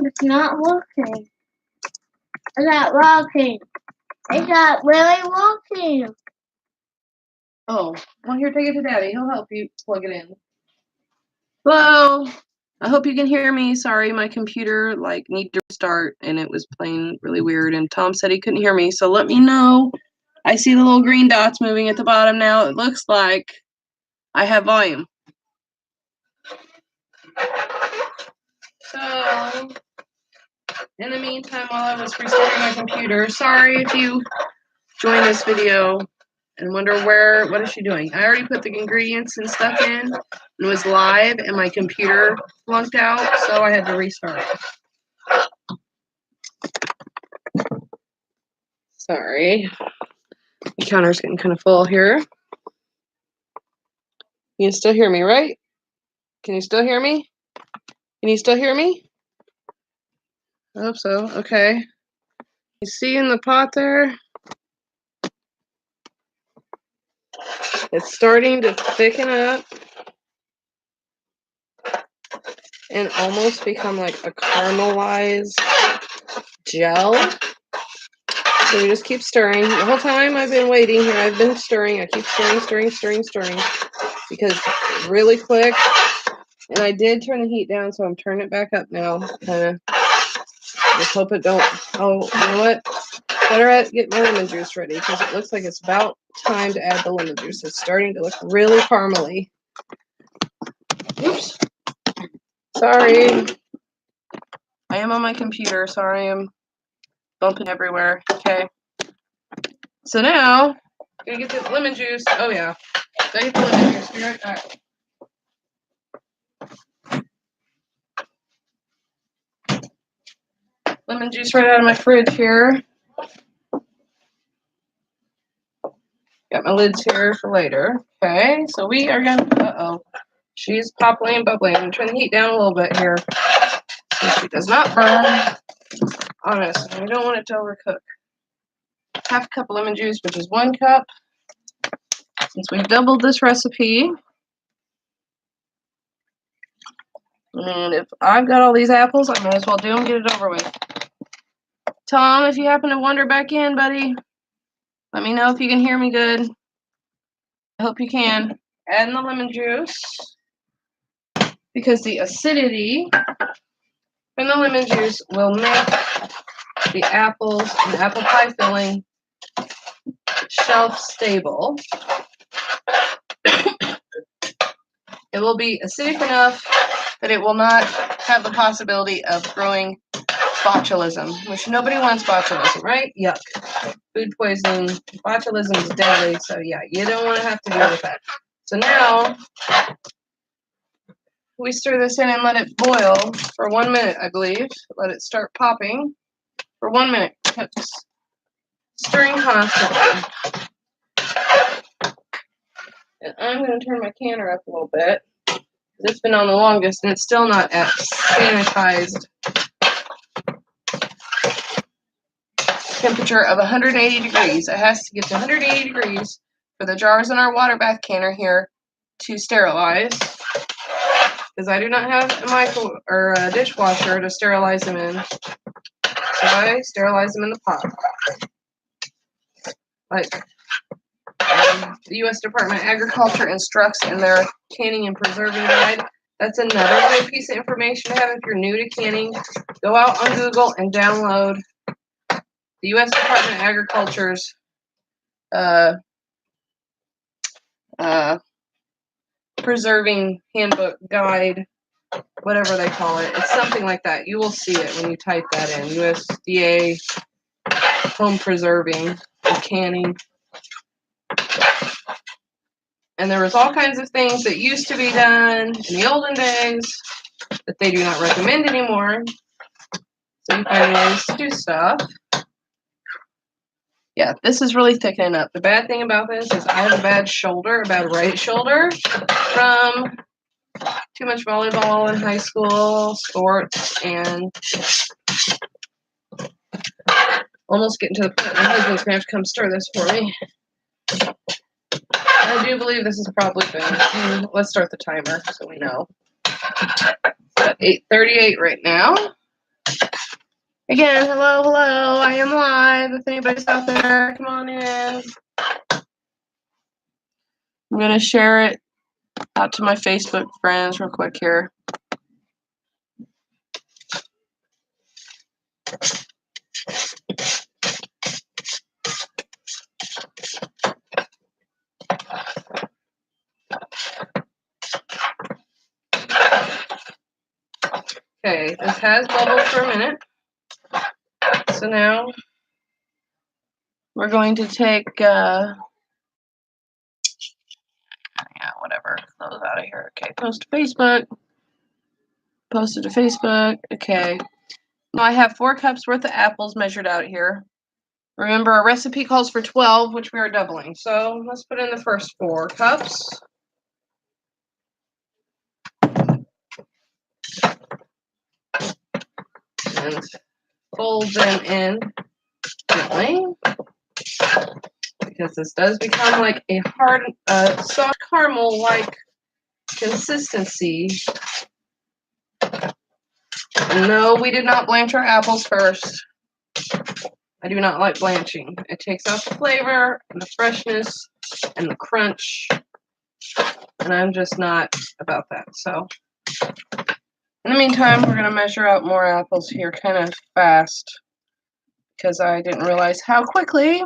It's not working. It's not working. It's not really working. Oh, well, here, take it to Daddy. He'll help you plug it in. Hello. I hope you can hear me. Sorry, my computer needed to restart and it was playing really weird. And Tom said he couldn't hear me, so let me know. I see the little green dots moving at the bottom now. It looks like I have volume. So, in the meantime, while I was restarting my computer, sorry if you join this video and wonder what is she doing. I already put the ingredients and stuff in. It was live and my computer flunked out, so I had to restart. Sorry. The counter's getting kind of full here. You can still hear me, right? Can you still hear me? Can you still hear me? I hope so. Okay. You see in the pot there? It's starting to thicken up and almost become like a caramelized gel. So we just keep stirring. The whole time I've been waiting here, I've been stirring. I keep stirring because it's really quick. And I did turn the heat down, so I'm turning it back up now. Kind of just hope it don't. Oh, you know what? Better get my lemon juice ready because it looks like it's about time to add the lemon juice. It's starting to look really caramely. Oops. Sorry. I am on my computer. Sorry, I'm bumping everywhere. Okay. So now, I'm gonna get the lemon juice. Oh yeah. So I get the lemon juice. Be right back. Lemon juice right out of my fridge here. Got my lids here for later. Okay, so we are gonna, she's popping and bubbling. I'm gonna turn the heat down a little bit here so she does not burn. Honestly, we don't want it to overcook. Half a cup of lemon juice, which is 1 cup. Since we've doubled this recipe. And if I've got all these apples, I might as well do them, get it over with. Tom, if you happen to wander back in, buddy, let me know if you can hear me good. I hope you can. Add in the lemon juice because the acidity from the lemon juice will make the apples and the apple pie filling shelf stable. It will be acidic enough that it will not have the possibility of growing botulism, which nobody wants botulism, right? Yuck. Food poisoning, botulism is deadly, so yeah, you don't want to have to deal with that. So now, we stir this in and let it boil for 1 minute, I believe. Let it start popping for 1 minute. Just stirring constantly. And I'm going to turn my canner up a little bit. It's been on the longest, and it's still not at sanitized temperature of 180 degrees. It has to get to 180 degrees for the jars in our water bath canner here to sterilize. Because I do not have a dishwasher to sterilize them in. So I sterilize them in the pot. Like the U.S. Department of Agriculture instructs in their canning and preserving guide. That's another great piece of information to have if you're new to canning. Go out on Google and download the U.S. Department of Agriculture's preserving handbook guide, whatever they call it. It's something like that. You will see it when you type that in. USDA home preserving and canning. And there was all kinds of things that used to be done in the olden days that they do not recommend anymore. So you find ways to do stuff. Yeah, this is really thickening up. The bad thing about this is I have a bad right shoulder from too much volleyball in high school, sports, and almost getting to the point my husband's going to have to come stir this for me. I do believe this has probably been, let's start the timer so we know. It's at 8:38 right now. Again, hello, hello. I am live. If anybody's out there, come on in. I'm going to share it out to my Facebook friends real quick here. Okay, this has bubbled for a minute. So now we're going to take, whatever, close out of here. Okay, post to Facebook. Posted to Facebook. Okay. Now I have 4 cups worth of apples measured out here. Remember, our recipe calls for 12, which we are doubling. So let's put in the first 4 cups. And fold them in gently. Because this does become like a hard, soft caramel-like consistency. No, we did not blanch our apples first. I do not like blanching. It takes out the flavor and the freshness and the crunch. And I'm just not about that. So in the meantime, we're going to measure out more apples here kind of fast. Because I didn't realize how quickly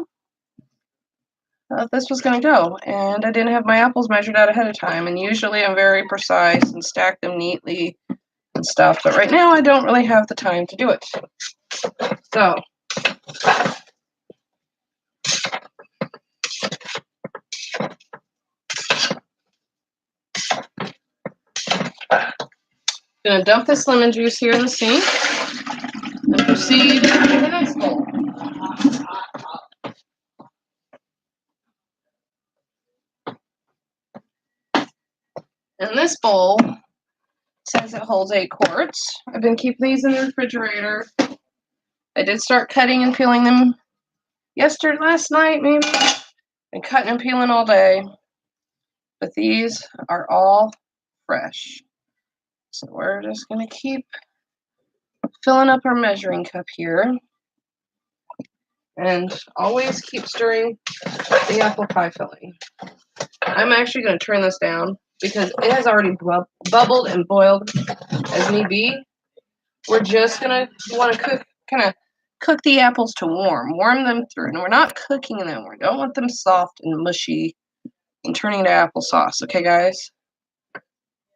this was going to go. And I didn't have my apples measured out ahead of time. And usually I'm very precise and stack them neatly and stuff. But right now I don't really have the time to do it. So I'm going to dump this lemon juice here in the sink and proceed to the next bowl. And this bowl says it holds 8 quarts. I've been keeping these in the refrigerator. I did start cutting and peeling them last night maybe. Been cutting and peeling all day. But these are all fresh. So we're just going to keep filling up our measuring cup here. And always keep stirring the apple pie filling. I'm actually going to turn this down because it has already bubbled and boiled as need be. We're just going to want to cook the apples to warm them through. And we're not cooking them. We don't want them soft and mushy and turning to applesauce. Okay, guys?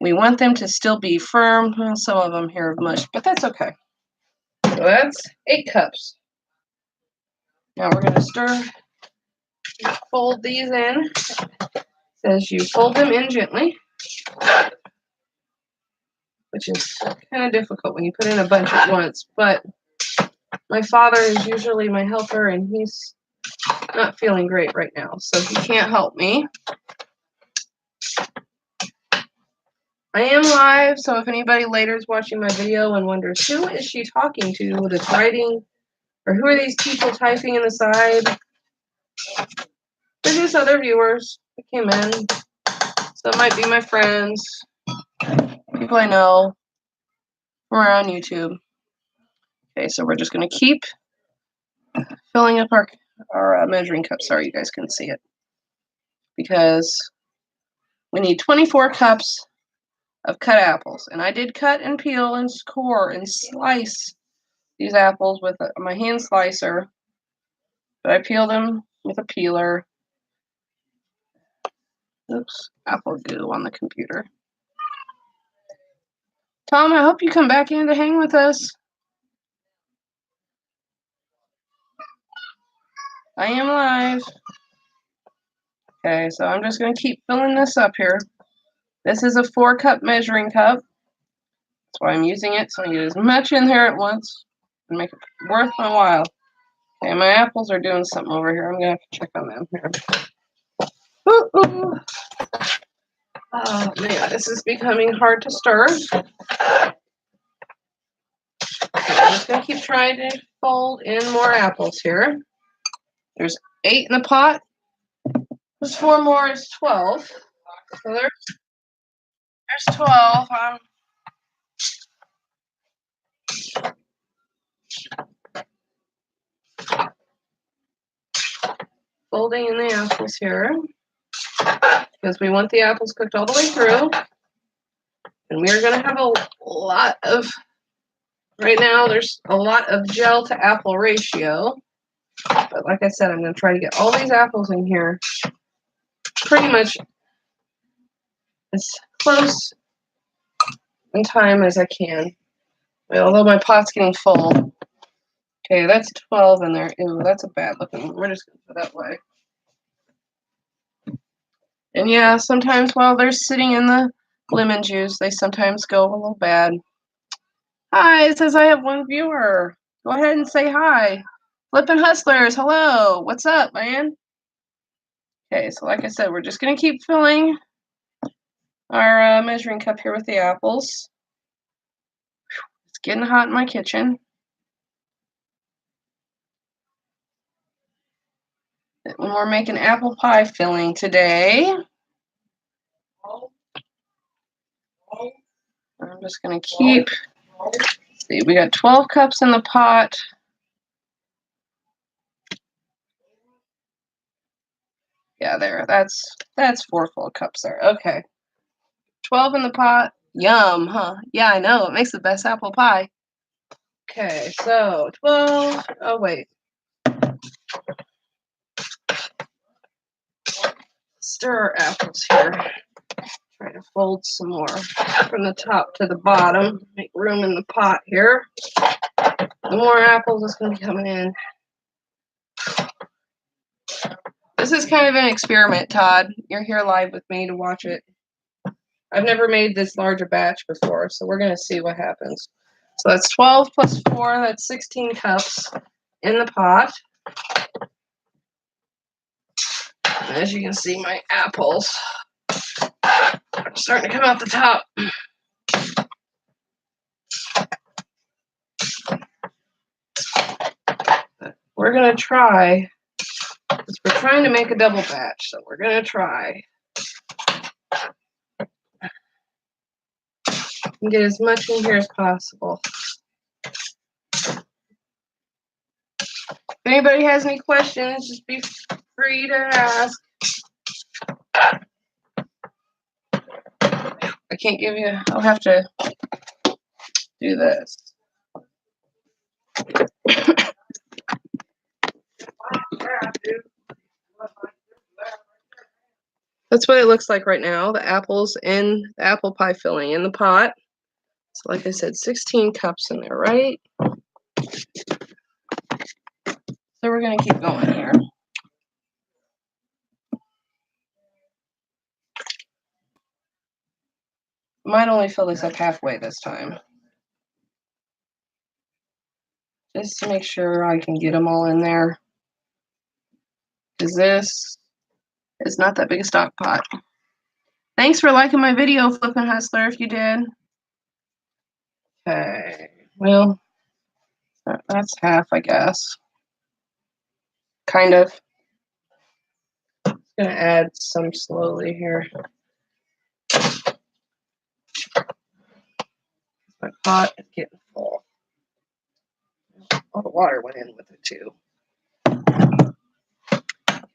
We want them to still be firm. Well, some of them here are mush, but that's okay. So that's 8 cups. Now we're going to stir, fold these in. It says you fold them in gently, which is kind of difficult when you put in a bunch at once, but my father is usually my helper and he's not feeling great right now, so he can't help me. I am live, so if anybody later is watching my video and wonders who is she talking to that's writing, or who are these people typing in the side, they're just other viewers that came in. So it might be my friends, people I know from around YouTube. Okay, so we're just going to keep filling up our measuring cup. Sorry, you guys couldn't see it. Because we need 24 cups of cut apples. And I did cut and peel and core and slice these apples with my hand slicer. But I peeled them with a peeler. Oops, apple goo on the computer. Tom, I hope you come back in to hang with us. I am live. Okay, so I'm just going to keep filling this up here. This is a 4-cup measuring cup. That's why I'm using it, so I get as much in there at once and make it worth my while. Okay, my apples are doing something over here. I'm going to have to check on them here. Ooh. Oh, man, this is becoming hard to stir. I'm just going to keep trying to fold in more apples here. There's 8 in the pot. There's 4 more, it's 12. So there's 12. folding in the apples here because we want the apples cooked all the way through. And we're going to have a lot of, right now there's a lot of gel to apple ratio. But like I said, I'm going to try to get all these apples in here pretty much as close in time as I can. Although my pot's getting full. Okay, that's 12 in there. Ew, that's a bad looking one. We're just going to put that way. And yeah, sometimes while they're sitting in the lemon juice, they sometimes go a little bad. Hi, it says I have one viewer. Go ahead and say hi. Flippin' Hustlers, hello. What's up, man? Okay, so like I said, we're just going to keep filling our measuring cup here with the apples. It's getting hot in my kitchen. And we're making apple pie filling today. I'm just going to keep, see, we got 12 cups in the pot. Yeah, there, that's 4 full cups there. Okay. 12 in the pot. Yum, huh? Yeah, I know. It makes the best apple pie. Okay, so 12. Oh, wait. Stir our apples here. Try to fold some more from the top to the bottom. Make room in the pot here. The more apples is going to be coming in. This is kind of an experiment, Todd. You're here live with me to watch it. I've never made this large a batch before, so we're going to see what happens. So that's 12 plus 4, that's 16 cups in the pot. And as you can see, my apples are starting to come out the top. But we're going to try, because we're trying to make a double batch, so we're going to try and get as much in here as possible. If anybody has any questions, just be free to ask. I can't give you, I'll have to do this. That's what it looks like right now. The apples in the apple pie filling in the pot. So like I said, 16 cups in there, right? So we're going to keep going here. Might only fill this up halfway this time. Just to make sure I can get them all in there. Because this is not that big a stock pot. Thanks for liking my video, Flippin' Hustler, if you did. Okay, well, that's half, I guess. Kind of. I'm going to add some slowly here. My pot is getting full. All the water went in with it, too.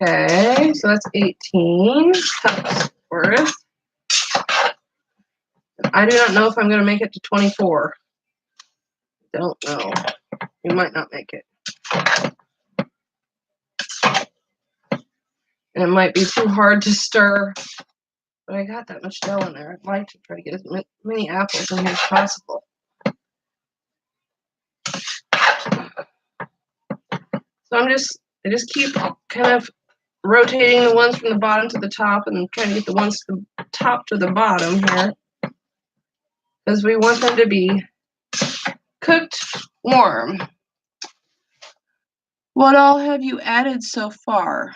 Okay, so that's 18 cups worth. I do not know if I'm going to make it to 24. Don't know. We might not make it. And it might be too hard to stir. But I got that much gel in there. I'd like to try to get as many apples in here as possible. So I just keep kind of rotating the ones from the bottom to the top and trying to get the ones from the top to the bottom here. Because we want them to be cooked warm. What all have you added so far?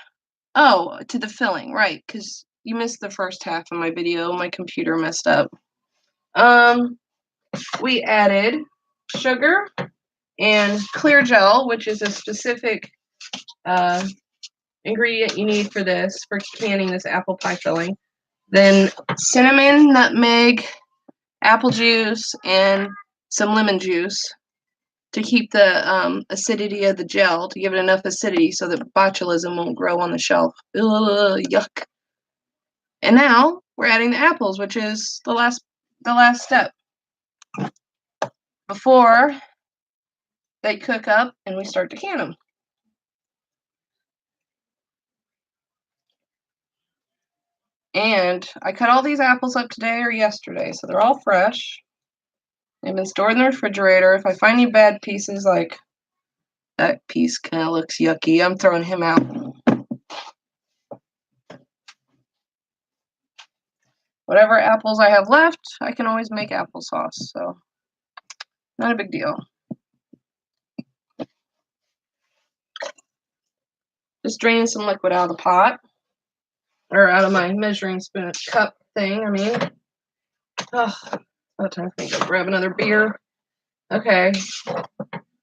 Oh, to the filling, right, because you missed the first half of my video. My computer messed up. We added sugar and clear gel, which is a specific ingredient you need for canning this apple pie filling. Then cinnamon, nutmeg, apple juice, and some lemon juice to keep the acidity of the gel, to give it enough acidity so that botulism won't grow on the shelf. Ugh, yuck. And now we're adding the apples, which is the last step before they cook up and we start to can them. And I cut all these apples up today or yesterday, so they're all fresh. They've been stored in the refrigerator. If I find any bad pieces, like that piece kind of looks yucky, I'm throwing him out. Whatever apples I have left, I can always make applesauce, so not a big deal. Just draining some liquid out of the pot, or out of my measuring spoon cup thing, I mean. Oh, about time for me to go grab another beer. Okay.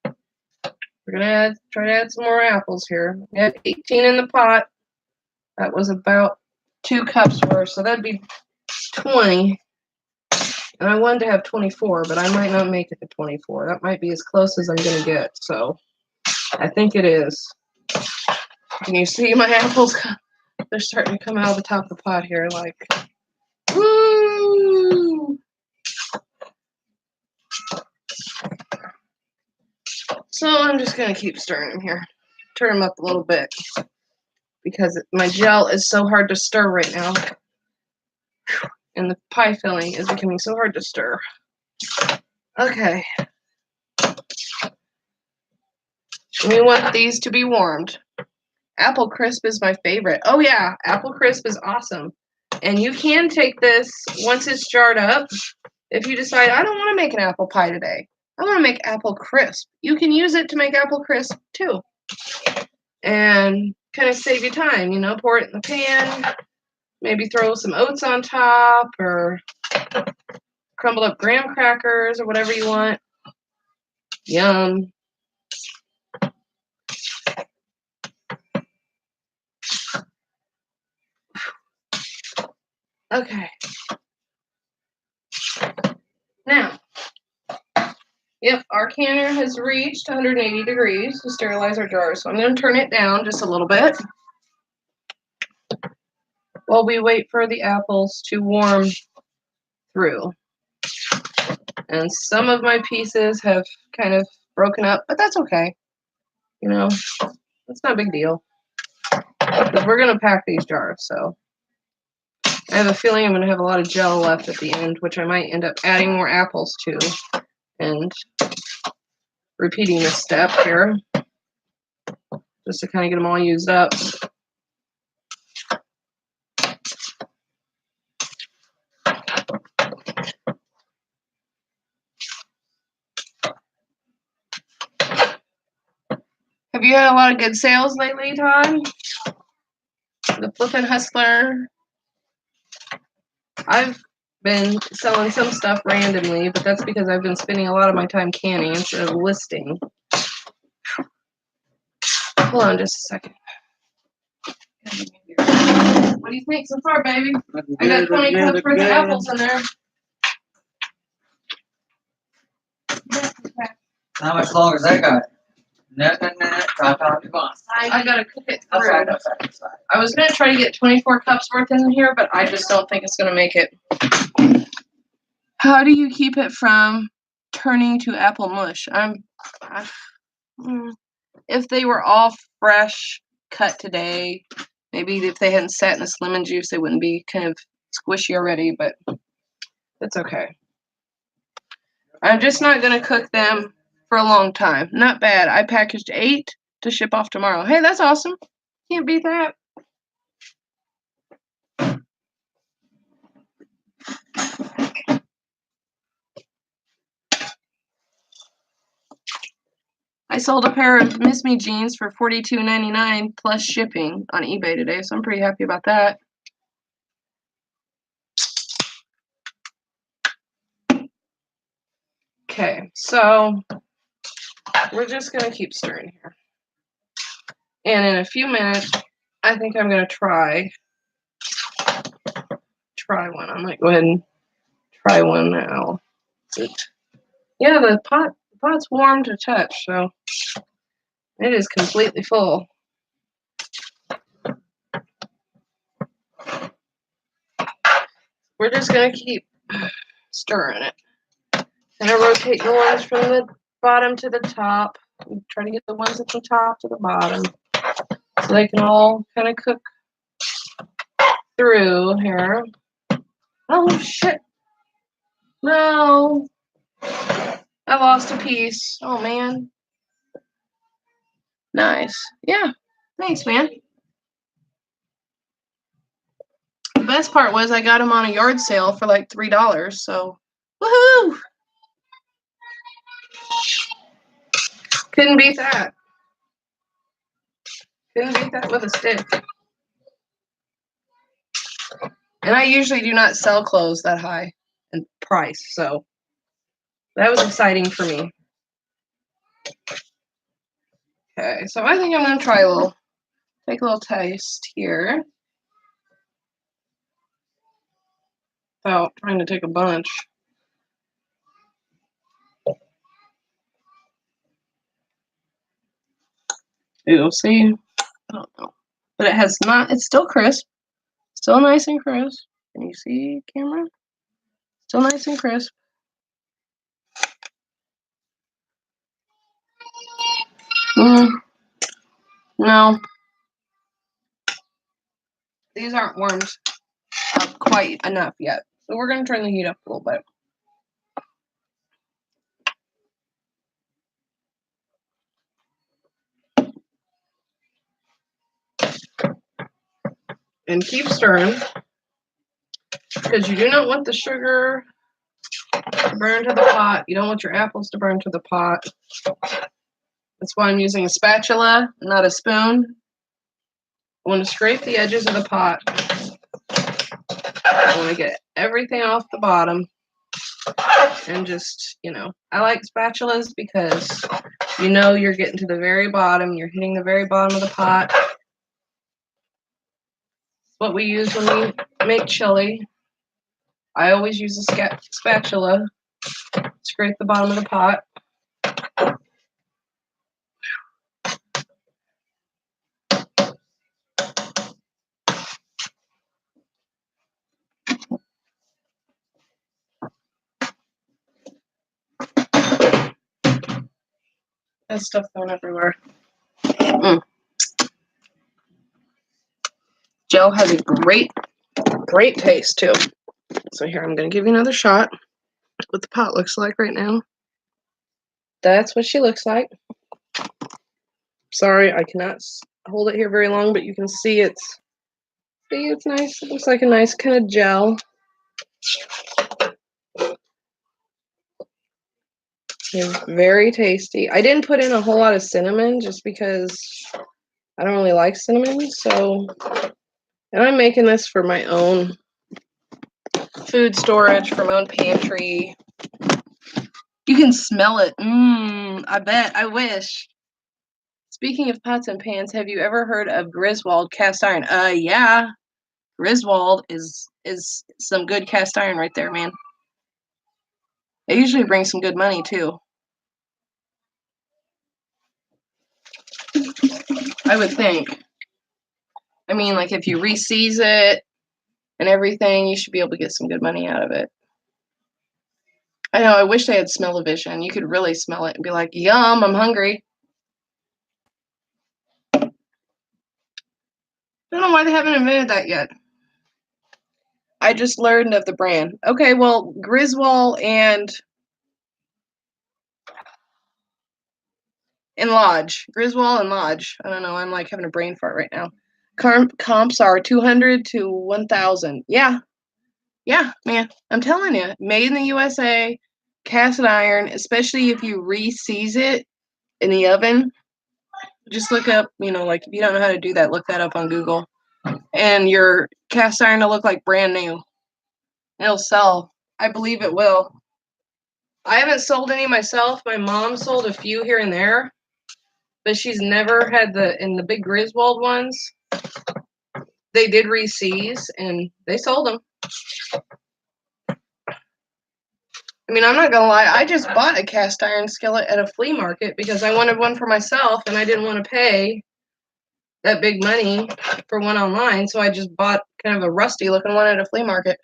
We're gonna try to add some more apples here. We had 18 in the pot. That was about 2 cups worth, so that'd be 20. And I wanted to have 24, but I might not make it to 24. That might be as close as I'm gonna get, so I think it is. Can you see my apples? They're starting to come out of the top of the pot here, like, woo! So I'm just gonna keep stirring them here. Turn them up a little bit because my gel is so hard to stir right now. And the pie filling is becoming so hard to stir. Okay. We want these to be warmed. Apple crisp is my favorite. Oh yeah, apple crisp is awesome. And you can take this once it's jarred up. If you decide, I don't want to make an apple pie today, I want to make apple crisp, you can use it to make apple crisp too. And kind of save you time, you know, pour it in the pan, maybe throw some oats on top or crumbled up graham crackers or whatever you want. Yum. Okay. Now, yep, our canner has reached 180 degrees to sterilize our jars. So I'm going to turn it down just a little bit while we wait for the apples to warm through. And some of my pieces have kind of broken up, but that's okay. You know, it's not a big deal. Because we're going to pack these jars, so I have a feeling I'm going to have a lot of gel left at the end, which I might end up adding more apples to and repeating this step here just to kind of get them all used up. Have you had a lot of good sales lately, Todd? The Flippin' Hustler. I've been selling some stuff randomly, but that's because I've been spending a lot of my time canning instead of listing. Hold on just a second. What do you think so far, baby? I got 20 cups worth of apples in there. How much longer has that got? No. I gotta cook it through. I was gonna try to get 24 cups worth in here, but I just don't think it's gonna make it. How do you keep it from turning to apple mush? If they were all fresh, cut today, maybe if they hadn't sat in this lemon juice, they wouldn't be kind of squishy already, but it's okay. I'm just not gonna cook them for a long time. Not bad. I packaged 8 to ship off tomorrow. Hey, that's awesome. Can't beat that. I sold a pair of Miss Me jeans for $42.99 plus shipping on eBay today, so I'm pretty happy about that. Okay, so we're just gonna keep stirring here. And in a few minutes, I think I'm gonna try one. I might go ahead and try one now. Yeah, the pot's warm to touch, so it is completely full. We're just gonna keep stirring it. And I rotate the ones from the bottom to the top. Try to get the ones at the top to the bottom, so they can all kind of cook through here. Oh shit! No, I lost a piece. Oh man. Nice. Yeah. Thanks, man. The best part was I got them on a yard sale for like $3. So, woohoo! Couldn't beat that. Couldn't beat that with a stick. And I usually do not sell clothes that high in price, so that was exciting for me. Okay, so I think I'm gonna try take a little taste here. Without trying to take a bunch. You'll see. I don't know. But it has not, it's still crisp. Still nice and crisp. Can you see, camera? Still nice and crisp. No. These aren't warmed up quite enough yet. So we're going to turn the heat up a little bit. And keep stirring. Because you do not want the sugar to burn to the pot. You don't want your apples to burn to the pot. That's why I'm using a spatula, not a spoon. I want to scrape the edges of the pot. I want to get everything off the bottom. And just, I like spatulas because you're getting to the very bottom. You're hitting the very bottom of the pot. What we use when we make chili. I always use a spatula. Scrape the bottom of the pot. That stuff thrown everywhere. Gel has a great taste too. So here, I'm going to give you another shot. What the pot looks like right now. That's what she looks like. Sorry, I cannot hold it here very long, but you can see it's nice. It looks like a nice kind of gel. It's very tasty. I didn't put in a whole lot of cinnamon just because I don't really like cinnamon. So, and I'm making this for my own food storage, for my own pantry. You can smell it. I bet. I wish. Speaking of pots and pans, have you ever heard of Griswold cast iron? Yeah. Griswold is some good cast iron right there, man. It usually brings some good money too. I would think. I mean, like if you re-season it and everything, you should be able to get some good money out of it. I know, I wish they had smell-o-vision. You could really smell it and be like, yum, I'm hungry. I don't know why they haven't invented that yet. I just learned of the brand. Okay, well, Griswold and Lodge. Griswold and Lodge. I don't know, I'm like having a brain fart right now. Comps are 200 to 1,000. Yeah, man. I'm telling you, made in the USA, cast iron, especially if you re-season it in the oven. Just look up, like if you don't know how to do that, look that up on Google. And your cast iron will look like brand new. It'll sell. I believe it will. I haven't sold any myself. My mom sold a few here and there, but she's never had in the big Griswold ones. They did re-season and they sold them. I mean, I'm not gonna lie, I just bought a cast iron skillet at a flea market because I wanted one for myself and I didn't want to pay that big money for one online, so I just bought kind of a rusty looking one at a flea market.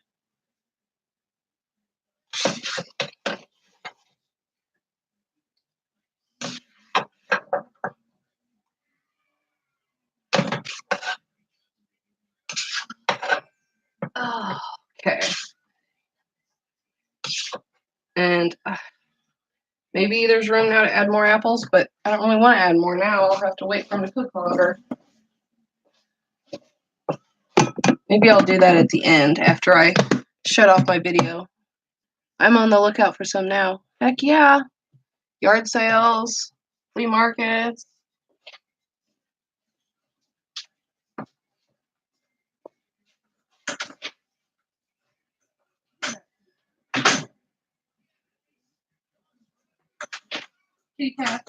Oh, okay. And maybe there's room now to add more apples, but I don't really want to add more now. I'll have to wait for them to cook longer. Maybe I'll do that at the end after I shut off my video. I'm on the lookout for some now. Heck yeah. Yard sales, flea markets. Kitty cat.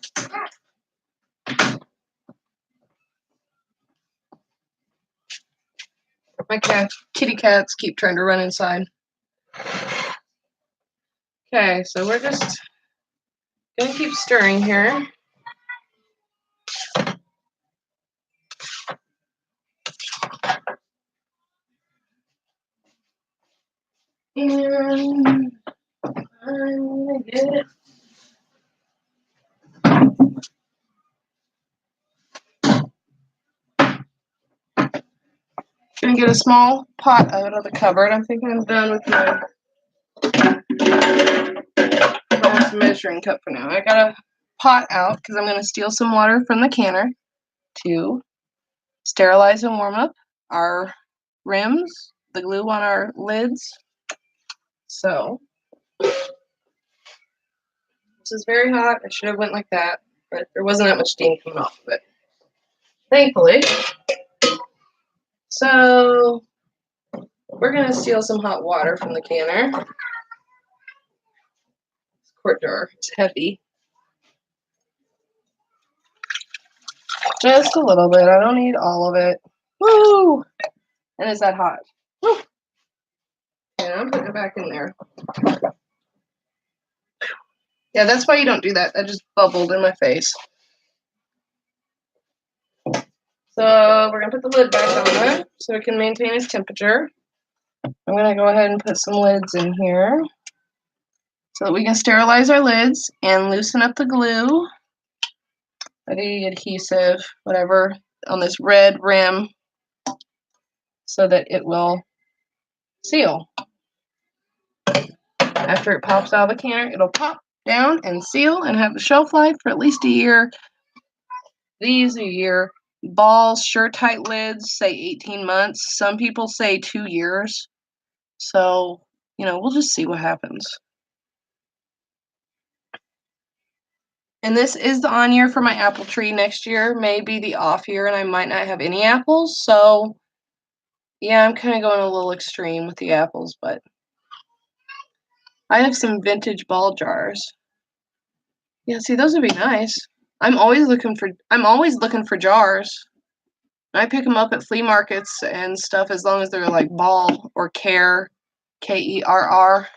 My kitty cats keep trying to run inside. Okay, so we're just gonna keep stirring here. And I'm gonna get a small pot out of the cupboard. I'm thinking I'm done with my measuring cup for now. I got a pot out because I'm gonna steal some water from the canner to sterilize and warm up our rims, the glue on our lids. So this is very hot. I should have went like that, but there wasn't that much steam coming off of it, thankfully. So we're gonna steal some hot water from the canner. This quart jar is heavy. Just a little bit. I don't need all of it. Woo! And is that hot? Woo! And I'm putting it back in there. Yeah, that's why you don't do that. That just bubbled in my face. So we're gonna put the lid back on it so it can maintain its temperature. I'm gonna go ahead and put some lids in here so that we can sterilize our lids and loosen up the glue, the adhesive, whatever, on this red rim so that it will seal. After it pops out of the canner, it'll pop down and seal and have a shelf life for at least a year. These are your balls, sure tight lids, say 18 months. Some people say 2 years. So, we'll just see what happens. And this is the on year for my apple tree. Next year may be the off year and I might not have any apples. So, yeah, I'm kind of going a little extreme with the apples, but I have some vintage ball jars. Yeah, see, those would be nice. I'm always looking for jars. I pick them up at flea markets and stuff as long as they're like ball or care, Kerr.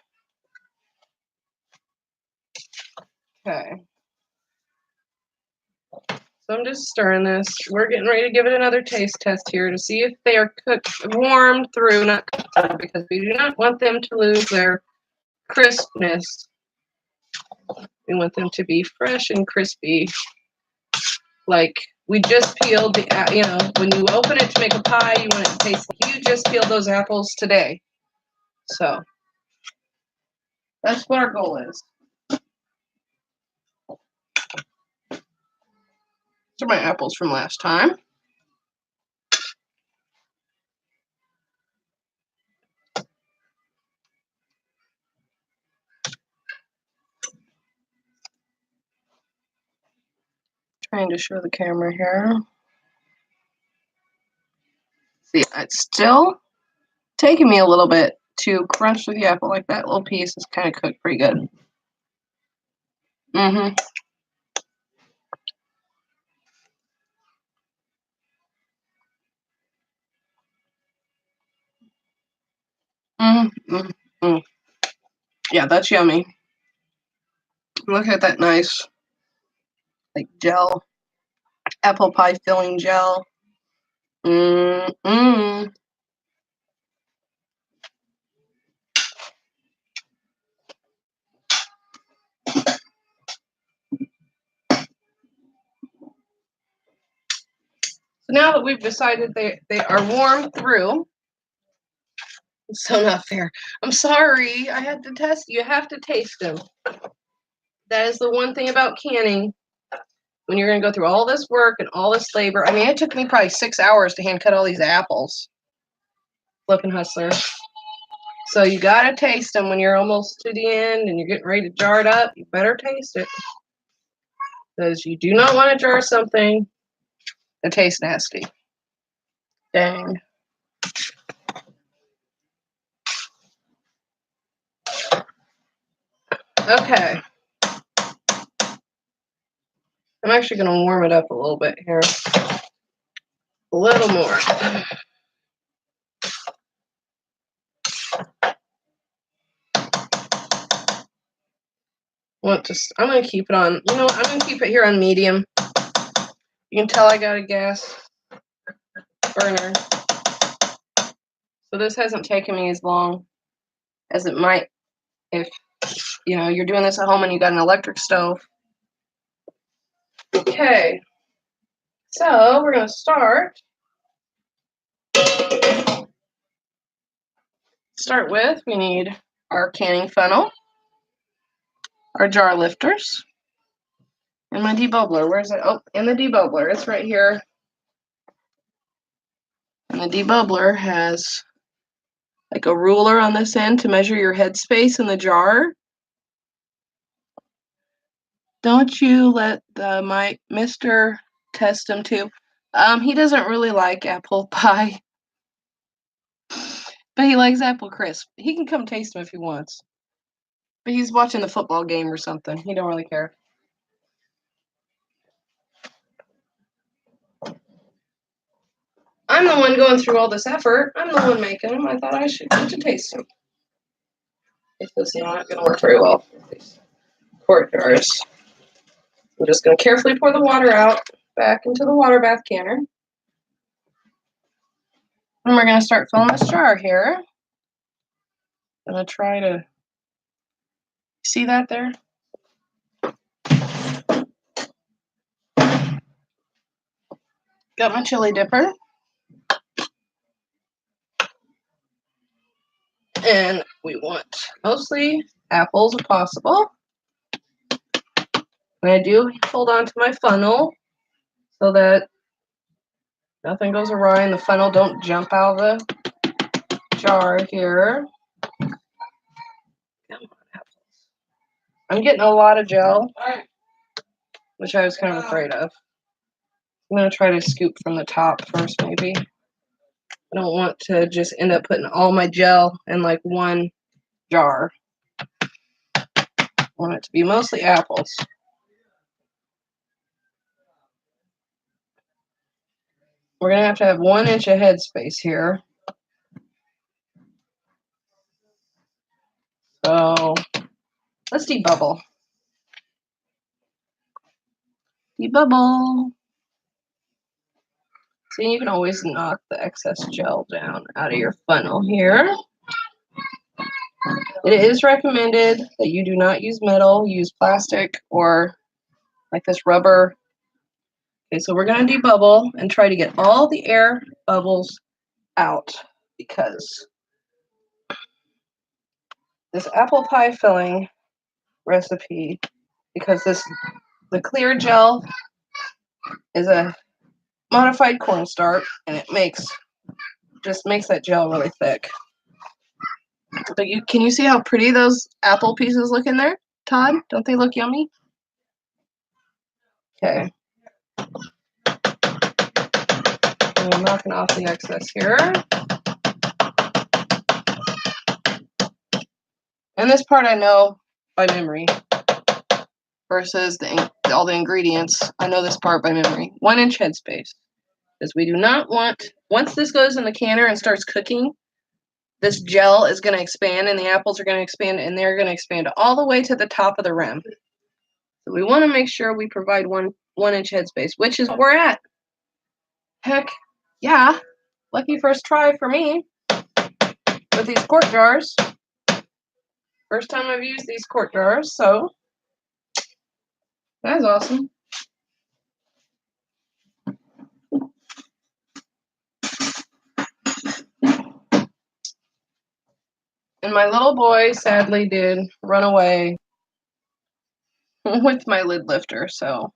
Okay. So I'm just stirring this. We're getting ready to give it another taste test here to see if they are warmed through, not cooked through, because we do not want them to lose their crispness. We want them to be fresh and crispy. Like we just peeled when you open it to make a pie, you want it to taste like you just peeled those apples today. So that's what our goal is. These are my apples from last time. Trying to show the camera here. See, it's still taking me a little bit to crunch through the apple. Like that little piece is kind of cooked pretty good. Mm-hmm. Mm-hmm. Mm-hmm. Yeah, that's yummy. Look at that nice, like, gel. Apple pie filling gel. Mmm. So now that we've decided they are warm through, it's so not fair. I'm sorry, I had to test. You have to taste them. That is the one thing about canning. When you're going to go through all this work and all this labor. I mean, it took me probably 6 hours to hand cut all these apples. Flipping hustler. So you got to taste them when you're almost to the end and you're getting ready to jar it up. You better taste it. Because you do not want to jar something that tastes nasty. Dang. Okay. I'm actually going to warm it up a little bit here. A little more. I'm going to keep it on, I'm going to keep it here on medium. You can tell I got a gas burner. So this hasn't taken me as long as it might if, you're doing this at home and you got an electric stove. Okay. So we're going to start with, we need our canning funnel, our jar lifters, and my debubbler. Where's it? Oh, and the debubbler. It's right here. And the debubbler has like a ruler on this end to measure your headspace in the jar. Don't you let my Mr. test him too. He doesn't really like apple pie, but he likes apple crisp. He can come taste them if he wants. But he's watching the football game or something. He don't really care. I'm the one going through all this effort. I'm the one making them. I thought I should get to taste them. It's just not going to work very well with these quart jars. I'm just going to carefully pour the water out back into the water bath canner. And we're going to start filling this jar here. I'm going to try to see that there. Got my chili dipper. And we want mostly apples if possible. And I do hold on to my funnel so that nothing goes awry and the funnel don't jump out of the jar here. I'm getting a lot of gel, which I was kind of afraid of. I'm going to try to scoop from the top first, maybe. I don't want to just end up putting all my gel in like one jar. I want it to be mostly apples. We're going to have 1 inch of headspace here. So let's debubble. Debubble. See, you can always knock the excess gel down out of your funnel here. It is recommended that you do not use metal, use plastic or like this rubber. Okay, so we're going to debubble and try to get all the air bubbles out because this apple pie filling recipe, because the clear gel is a modified cornstarch and it just makes that gel really thick. But can you see how pretty those apple pieces look in there, Todd? Don't they look yummy? Okay. I'm knocking off the excess here. And this part I know by memory versus all the ingredients. I know this part by memory. 1 inch headspace. Because we do not want, once this goes in the canner and starts cooking, this gel is going to expand and the apples are going to expand and they're going to expand all the way to the top of the rim. So we want to make sure we provide 1-inch headspace, which is what we're at. Heck, yeah. Lucky first try for me with these quart jars. First time I've used these quart jars, so that's awesome. And my little boy sadly did run away with my lid lifter, so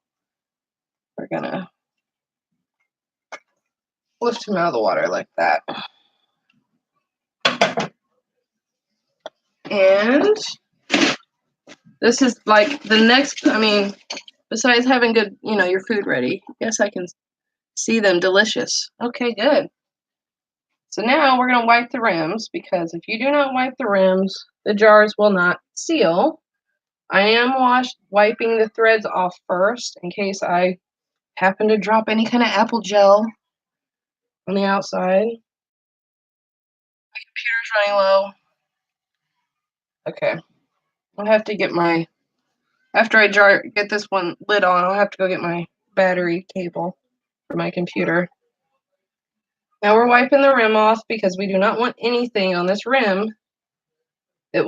we're gonna lift him out of the water like that. And this is like the next, I mean, besides having good, your food ready, yes, I can see them delicious. Okay, good. So now we're going to wipe the rims, because if you do not wipe the rims, the jars will not seal. I am wiping the threads off first in case I happen to drop any kind of apple gel on the outside. My computer's running low. Okay. I'll have to get after I get this one lid on, I'll have to go get my battery cable for my computer. Now we're wiping the rim off because we do not want anything on this rim that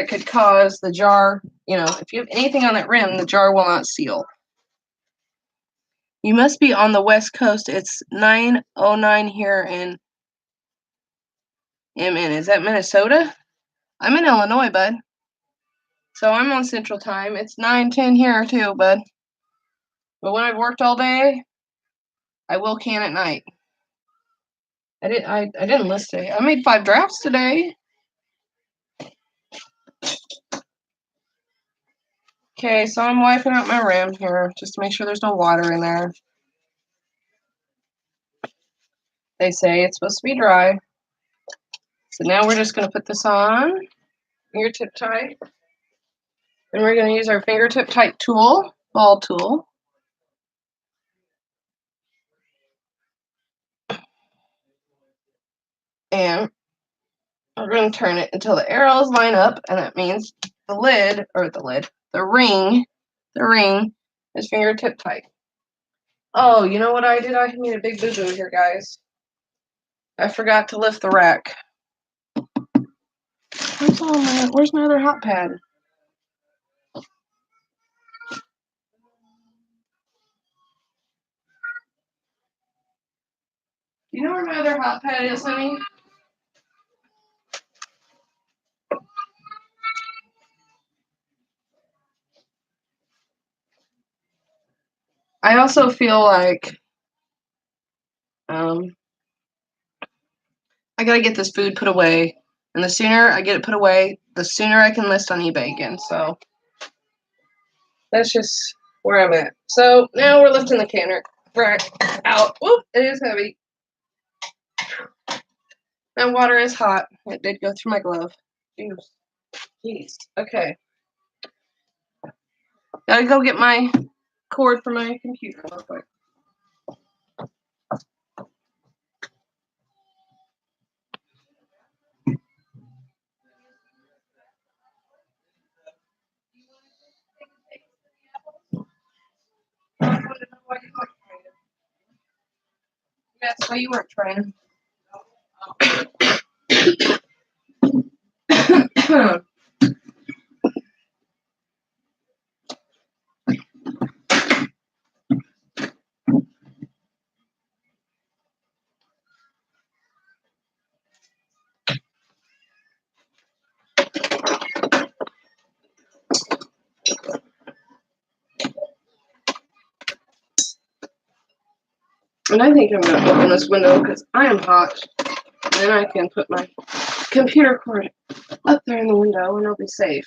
could cause the jar, if you have anything on that rim, the jar will not seal. You must be on the West Coast. It's 9:09 here in MN. Is that Minnesota? I'm in Illinois, bud. So I'm on Central Time. It's 9:10 here too, bud. But when I've worked all day, I will can at night. I didn't list today. I made 5 drafts today. Okay, so I'm wiping out my rim here just to make sure there's no water in there. They say it's supposed to be dry. So now we're just going to put this on, fingertip tight. And we're going to use our fingertip tight tool, ball tool. And we're going to turn it until the arrows line up, and that means the ring is fingertip tight. Oh, you know what I did? I made a big boo-boo here, guys. I forgot to lift the rack. Where's my other hot pad? You know where my other hot pad is, honey? I also feel like I gotta get this food put away, and the sooner I get it put away, the sooner I can list on eBay again. So that's just where I'm at. So now we're lifting the canner rack out. Whoop! It is heavy. That water is hot. It did go through my glove. Jeez. Okay. Gotta go get my cord for my computer real quick. That's why you weren't trying. And I think I'm going to open this window because I am hot. And then I can put my computer cord up there in the window and I'll be safe.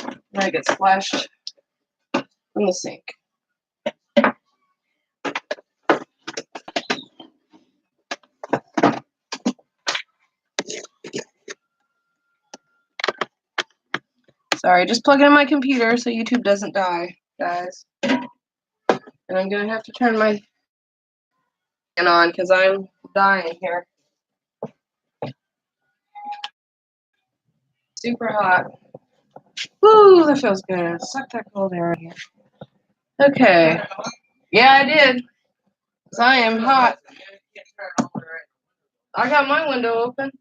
And I get splashed from the sink. Sorry, just plugging in my computer so YouTube doesn't die, guys. And I'm going to have to turn my fan on because I'm dying here. Super hot. Woo, that feels good. Suck that cold air in here. Okay. Yeah, I did. 'Cause I am hot. I got my window open.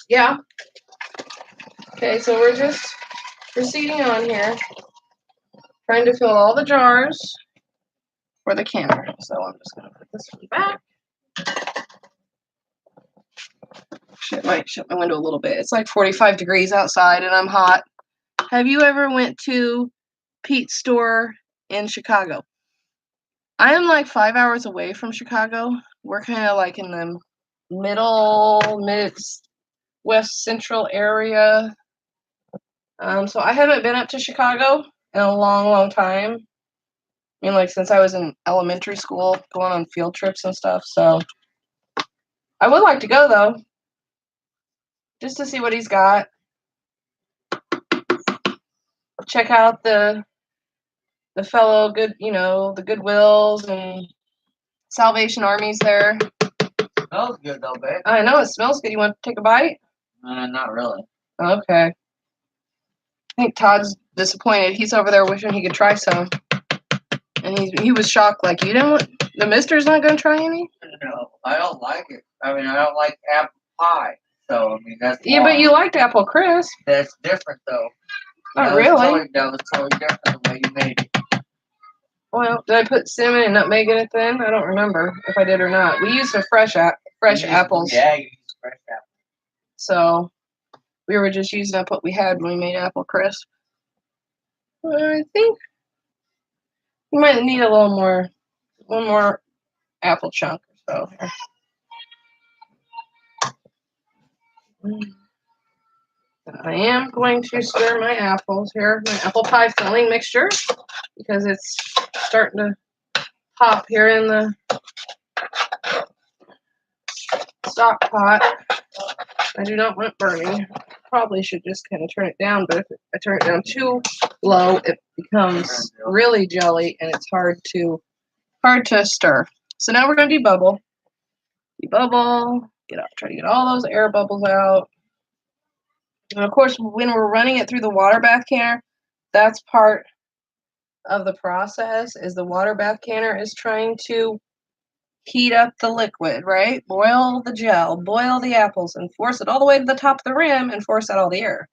Yeah. Okay, so we're just proceeding on here. Trying to fill all the jars for the canner. So I'm just going to put this one back. Might shut my window a little bit. It's like 45 degrees outside and I'm hot. Have you ever went to Pete's store in Chicago? I am like 5 hours away from Chicago. We're kind of like in the mid west central area. So I haven't been up to Chicago in a long, long time. I mean, like since I was in elementary school, going on field trips and stuff. So I would like to go though, just to see what he's got. Check out the fellow good, the Goodwills and Salvation Armies there. Smells good though, babe. I know it smells good. You want to take a bite? Not really. Okay. I think Todd's disappointed. He's over there wishing he could try some, and he was shocked. Like you didn't want the Mister's not going to try any. No, I don't like it. I mean, I don't like apple pie. So I mean that's Yeah, but you liked apple crisp. That's different though. Not really. That was totally different the way you made it. Well, did I put cinnamon and nutmeg in it then? I don't remember if I did or not. We used the fresh apples. Yeah, you used fresh apples. So we were just using up what we had when we made apple crisp. I think we might need a little more, one more apple chunk or so. I am going to stir my apples here, my apple pie filling mixture, because it's starting to pop here in the stock pot. I do not want burning. Probably should just kind of turn it down, but if I turn it down too low, it becomes really jelly and it's hard to stir. So now we're going to debubble. Debubble. Try to get all those air bubbles out. And of course, when we're running it through the water bath canner, that's part of the process. Is the water bath canner is trying to heat up the liquid, right? Boil the gel, boil the apples, and force it all the way to the top of the rim and force out all the air.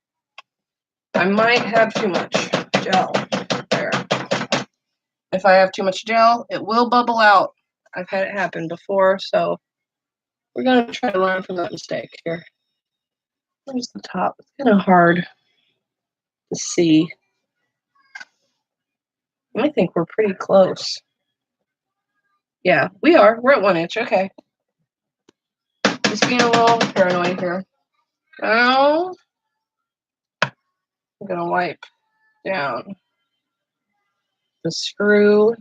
I might have too much gel there. If I have too much gel, it will bubble out. I've had it happen before, so we're going to try to learn from that mistake here. Where's the top? It's kind of hard to see. I think we're pretty close. Yeah, we are. We're at 1 inch. Okay. Just being a little paranoid here. Now, I'm going to wipe down the screw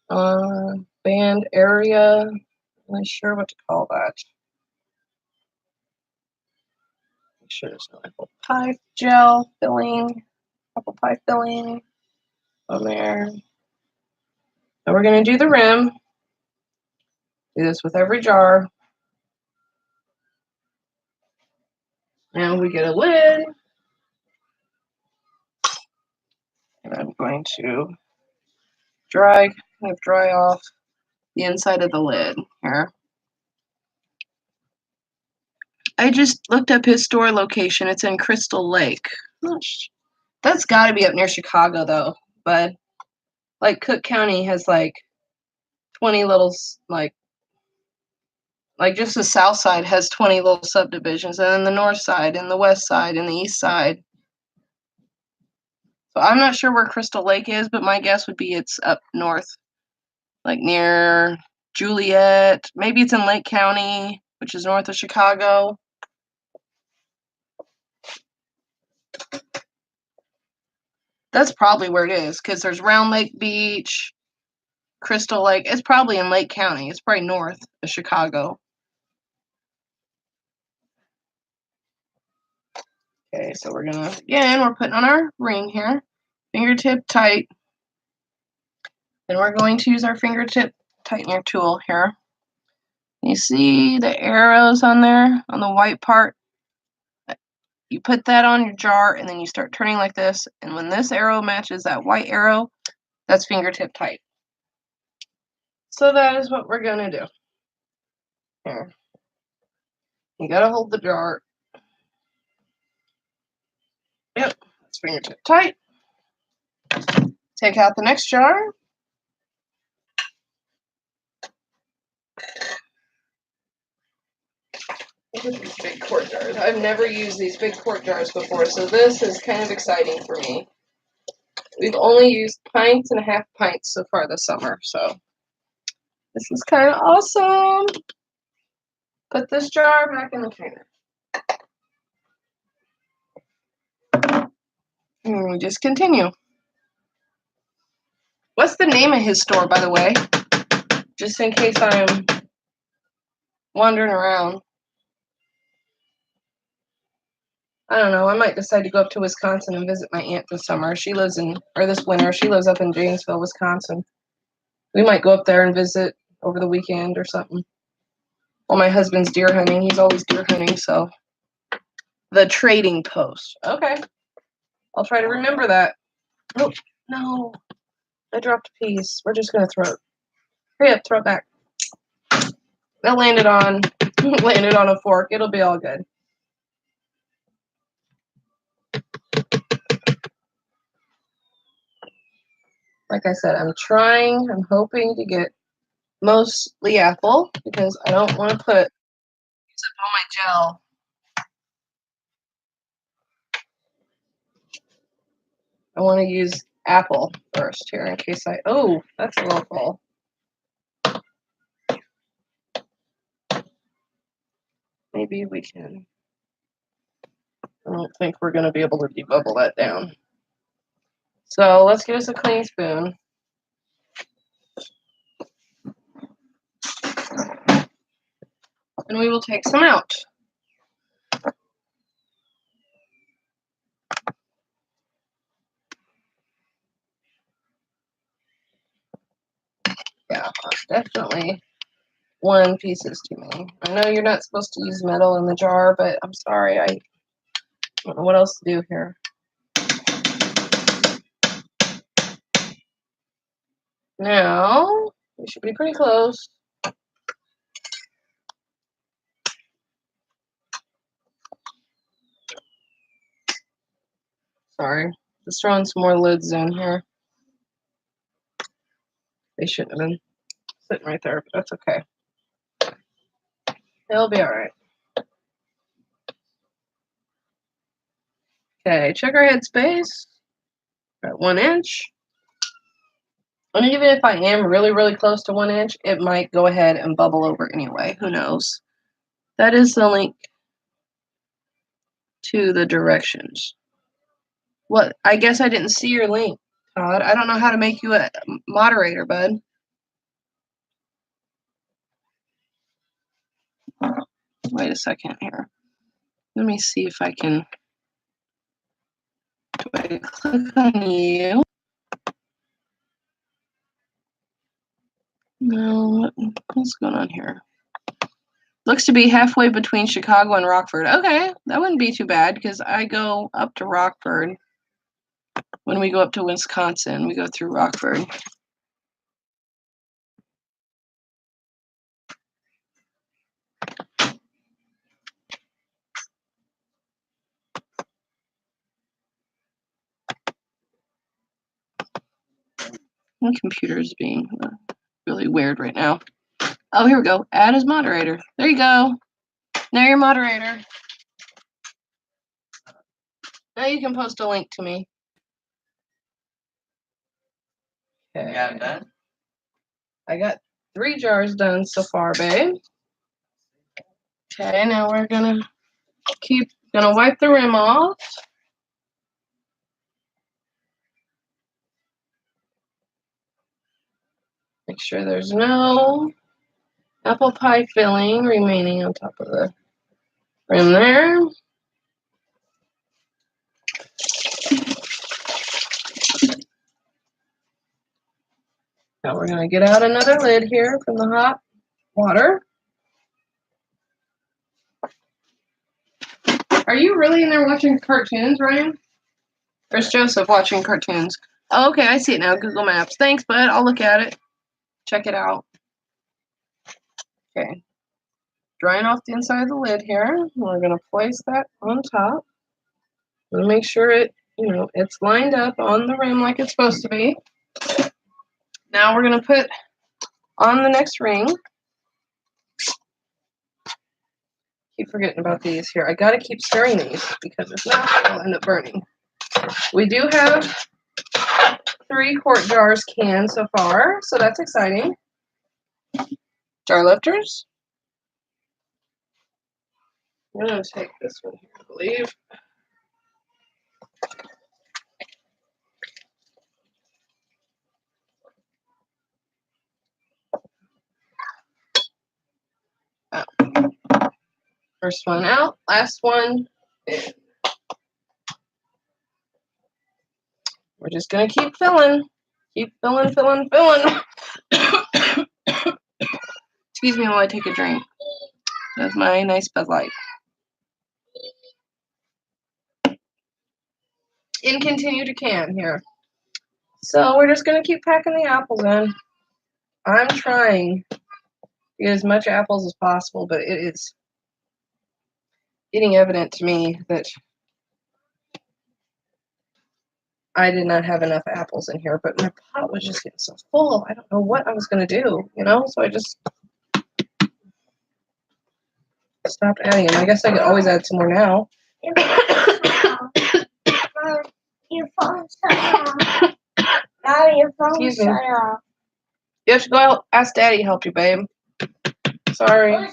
band area. I'm not sure what to call that. Make sure there's no apple pie gel filling, apple pie filling on there. Now we're going to do the rim. Do this with every jar. And we get a lid. And I'm going to dry off the inside of the lid here. I just looked up his store location. It's in Crystal Lake. That's got to be up near Chicago, though. But like Cook County has like 20 little like just the south side has 20 little subdivisions, and then the north side, and the west side, and the east side. So I'm not sure where Crystal Lake is, but my guess would be it's up north, like near Juliet. Maybe it's in Lake County, which is north of Chicago. That's probably where it is, because there's Round Lake Beach, Crystal Lake. It's probably in Lake County. It's probably north of Chicago. Okay, so we're putting on our ring here. Fingertip tight. And we're going to use our fingertip tightener tool here. You see the arrows on there, on the white part? You put that on your jar and then you start turning like this. And when this arrow matches that white arrow, that's fingertip tight. So that is what we're going to do. Here. You got to hold the jar. Yep, that's fingertip tight. Take out the next jar. Look at these big quart jars. I've never used these big quart jars before, so this is kind of exciting for me. We've only used pints and half pints so far this summer, so this is kind of awesome. Put this jar back in the container. And we just continue. What's the name of his store, by the way? Just in case I'm wandering around. I don't know. I might decide to go up to Wisconsin and visit my aunt this summer. She lives this winter. She lives up in Janesville, Wisconsin. We might go up there and visit over the weekend or something. Well, my husband's deer hunting. He's always deer hunting, so. The Trading Post. Okay. I'll try to remember that. Oh, no. I dropped a piece. We're just going to throw it. Hurry up, throw it back. That landed on a fork. It'll be all good. Like I said, I'm hoping to get mostly apple because I don't want to use up all my gel. I want to use apple first here in case oh, that's a little full. Maybe we can. I don't think we're going to be able to debubble that down. So let's get us a clean spoon. And we will take some out. Yeah, definitely one piece is too many. I know you're not supposed to use metal in the jar, but I'm sorry, I don't know what else to do here. Now, we should be pretty close. Sorry, just throwing some more lids in here. They shouldn't have been sitting right there, but that's okay. It'll be all right. Okay, check our head space. At 1 inch. And even if I am really, really close to 1 inch, it might go ahead and bubble over anyway. Who knows? That is the link to the directions. What? I guess I didn't see your link, Todd. I don't know how to make you a moderator, bud. Wait a second here. Let me see if I can. Do I click on you? No, what's going on here? Looks to be halfway between Chicago and Rockford. Okay, that wouldn't be too bad because I go up to Rockford. When we go up to Wisconsin, we go through Rockford. My computer is being really weird right now. Oh, here we go. Add as moderator. There you go. Now you're moderator. Now you can post a link to me. Okay. You got it done? I got 3 jars done so far, babe. Okay, now we're gonna wipe the rim off. Make sure there's no apple pie filling remaining on top of the rim there. Now we're gonna get out another lid here from the hot water. Are you really in there watching cartoons, Ryan? Or is Joseph watching cartoons? Oh, okay, I see it now. Google Maps. Thanks, bud. I'll look at it. Check it out. Okay. Drying off the inside of the lid here. We're going to place that on top. We'll make sure it's lined up on the rim like it's supposed to be. Now we're going to put on the next ring. Keep forgetting about these here. I got to keep stirring these because if not, they'll end up burning. We do have 3 quart jars canned so far, so that's exciting. Jar lifters. I'm going to take this one here, I believe. Oh. First one out, last one in. We're just going to keep filling. Keep filling, filling, filling. Excuse me while I take a drink. That's my nice Bud Light. And continue to can here. So we're just going to keep packing the apples in. I'm trying to get as much apples as possible, but it is getting evident to me that I did not have enough apples in here, but my pot was just getting so full. I don't know what I was going to do, so I just stopped adding them. I guess I could always add some more now. Your phone shut off. Now your phone Excuse me. shut off. You have to go out, ask Daddy to help you, babe. Sorry.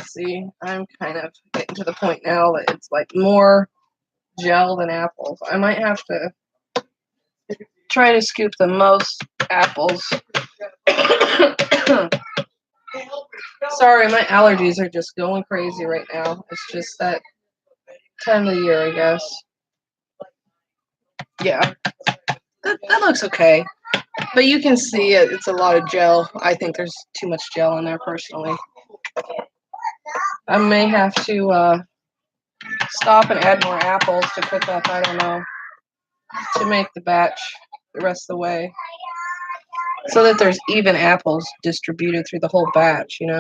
See, I'm kind of getting to the point now that it's like more gel than apples. I might have to try to scoop the most apples. Sorry, my allergies are just going crazy right now. It's just that time of the year, I guess. Yeah, that looks okay. But you can see it's a lot of gel. I think there's too much gel in there personally. I may have to stop and add more apples to cook up, I don't know, to make the batch the rest of the way. So that there's even apples distributed through the whole batch, because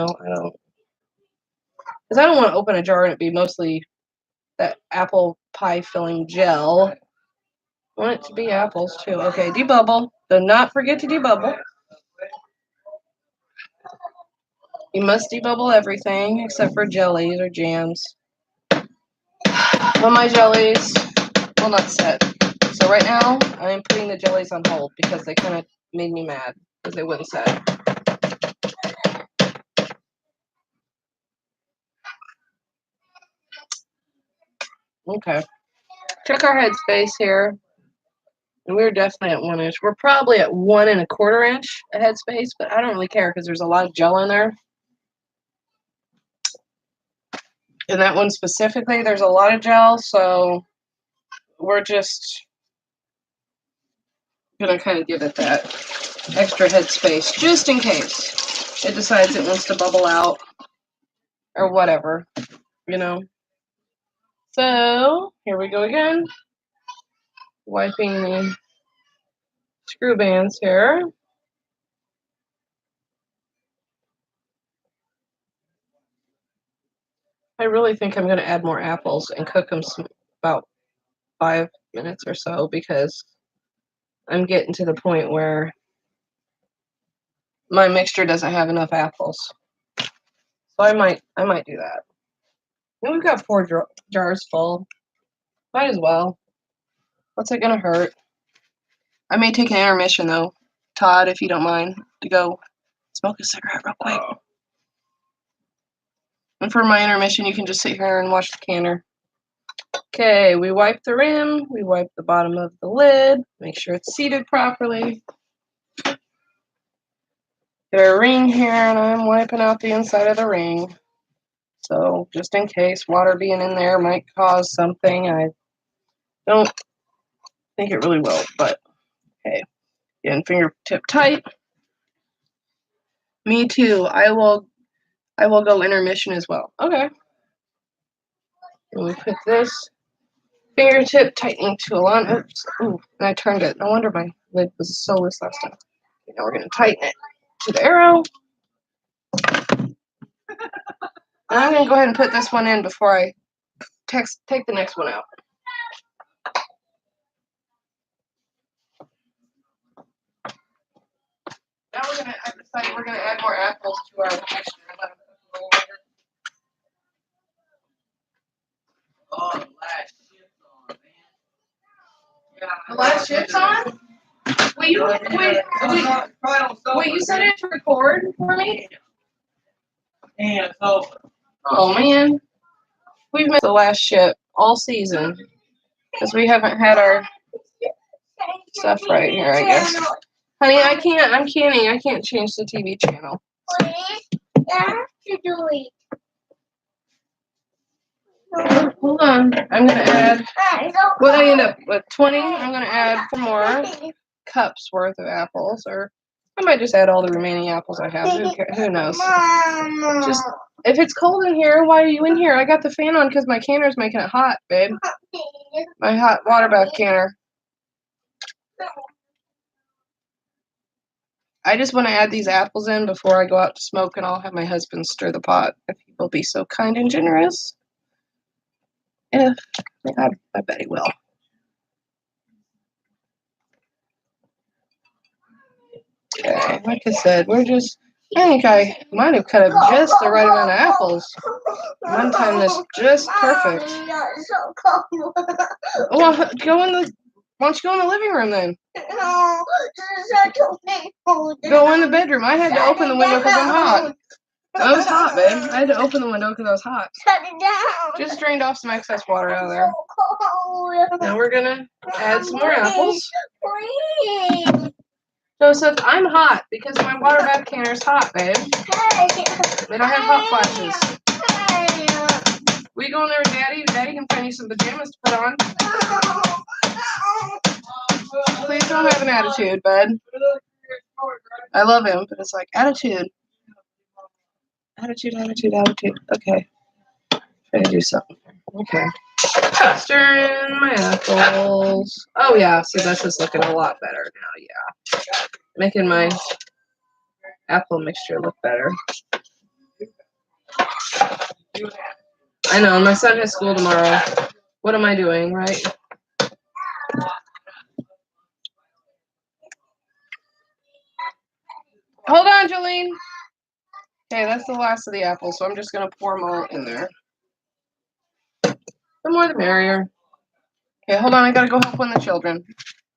I don't want to open a jar and it be mostly that apple pie filling gel. I want it to be apples too. Okay, debubble. Do not forget to debubble. You must debubble everything except for jellies or jams. Well, my jellies will not set. So right now, I'm putting the jellies on hold because they kind of made me mad because they wouldn't set. Okay. Check our headspace here. And we're definitely at 1 inch. We're probably at 1 1/4 inch headspace, but I don't really care because there's a lot of gel in there. In that one specifically, there's a lot of gel, so we're just gonna kind of give it that extra headspace just in case it decides it wants to bubble out or whatever, So here we go again. Wiping the screw bands here. I really think I'm going to add more apples and cook them about 5 minutes or so because I'm getting to the point where my mixture doesn't have enough apples. So I might do that. And we've got 4 jars full. Might as well. What's it going to hurt? I may take an intermission though, Todd, if you don't mind, to go smoke a cigarette real quick. And for my intermission, you can just sit here and watch the canner. Okay, we wipe the rim, we wipe the bottom of the lid, make sure it's seated properly. Get our ring here, and I'm wiping out the inside of the ring. So just in case water being in there might cause something, I don't think it really will, but okay. Getting fingertip tight. Me too. I will go intermission as well. Okay. And we put this fingertip tightening tool on. Oops. Ooh, and I turned it. No wonder my lid was so loose last time. Okay, now we're going to tighten it to the arrow. And I'm going to go ahead and put this one in before I take the next one out. Now I've decided we're going to add more apples to our mixture. Oh, the last ship's on, man. Yeah, The last ship's on? Wait, you set it to record for me? Yeah, it's over. Oh man. We've missed the last ship all season. Because we haven't had our stuff right here, I guess. Honey, I can't. I'm canning. I can't change the TV channel. Hold on. I'm going to add, what I end up with, 20? I'm going to add 4 more cups worth of apples. Or I might just add all the remaining apples I have. Who knows? Just, if it's cold in here, why are you in here? I got the fan on because my canner's making it hot, babe. My hot water bath canner. I just want to add these apples in before I go out to smoke, and I'll have my husband stir the pot if he will be so kind and generous. I bet he will. Okay, like I said, I think I might have cut up just the right amount of apples. One time this just perfect. Well, why don't you go in the living room then? Go in the bedroom. I had to open the window because I'm hot. I was hot, babe. I had to open the window because I was hot. Shut it down. Just drained off some excess water out of there. Now we're gonna add some more apples. Please. Joseph, I'm hot because my water bath canner is hot, babe. They don't have hot flashes. We go in there with Daddy. Daddy can find you some pajamas to put on. Please don't have an attitude, bud. I love him, but it's like attitude. Attitude. Okay. Try to do something. Okay. Stirring my apples. Oh, yeah. See, that's just looking a lot better now. Yeah. Making my apple mixture look better. I know. My son has school tomorrow. What am I doing, right? Hold on, Jolene. Okay, that's the last of the apples, so I'm just going to pour them all in there. The more the merrier. Okay, hold on. I got to go help one of the children.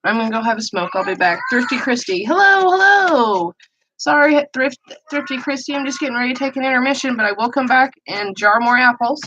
I'm going to go have a smoke. I'll be back. Thrifty Christy. Hello. Sorry, Thrifty Christy. I'm just getting ready to take an intermission, but I will come back and jar more apples.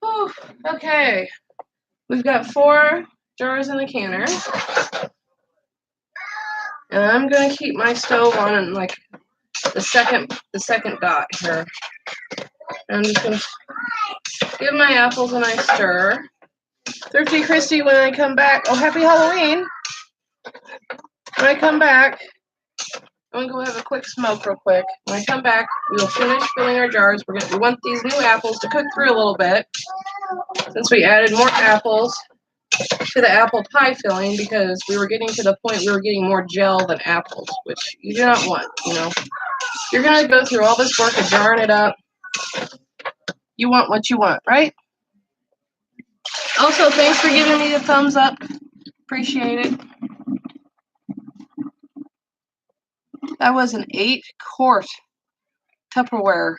Whew, okay, we've got 4 jars in the canner, and I'm gonna keep my stove on like the second dot here. And I'm just gonna give my apples a nice stir. Thrifty Christy, when I come back, oh, happy Halloween! When I come back, I'm gonna go have a quick smoke real quick. When I come back, we'll finish filling our jars. We want these new apples to cook through a little bit, since we added more apples to the apple pie filling, because we were getting to the point we were getting more gel than apples, which you do not want, you know. You're gonna go through all this work of jarring it up. You want what you want, right? Also, thanks for giving me the thumbs up. Appreciate it. That was an 8-quart Tupperware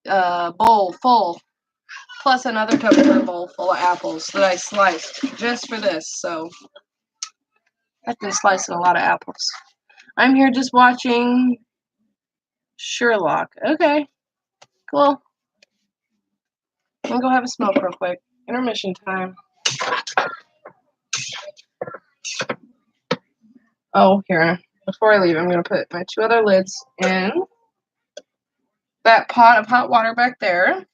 bowl full, plus another Tupperware bowl full of apples that I sliced just for this. So I've been slicing a lot of apples. I'm here just watching Sherlock. Okay, cool. I'm gonna go have a smoke real quick. Intermission time. Oh, here. Before I leave, I'm gonna put my 2 other lids in that pot of hot water back there.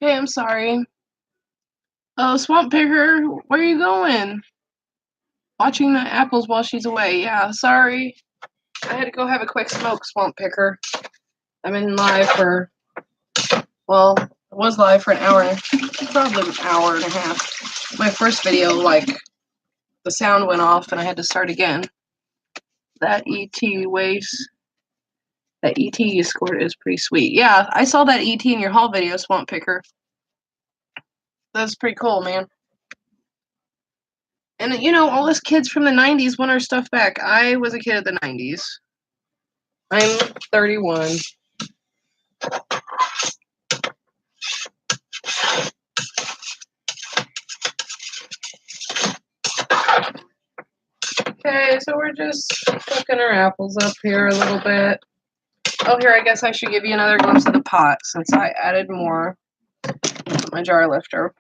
Hey, I'm sorry. Oh, Swamp Picker, where are you going? Watching the apples while she's away. Yeah, sorry. I had to go have a quick smoke, Swamp Picker. I've been live for, well, I was live for an hour, probably an hour and a half. My first video, like, the sound went off and I had to start again. That ET you scored is pretty sweet. Yeah, I saw that ET in your haul video, Swamp Picker. That's pretty cool, man. And, you know, all us kids from the 90s want our stuff back. I was a kid of the 90s. I'm 31. Okay, so we're just cooking our apples up here a little bit. Oh, here, I guess I should give you another glimpse of the pot since I added more. Put my jar lifter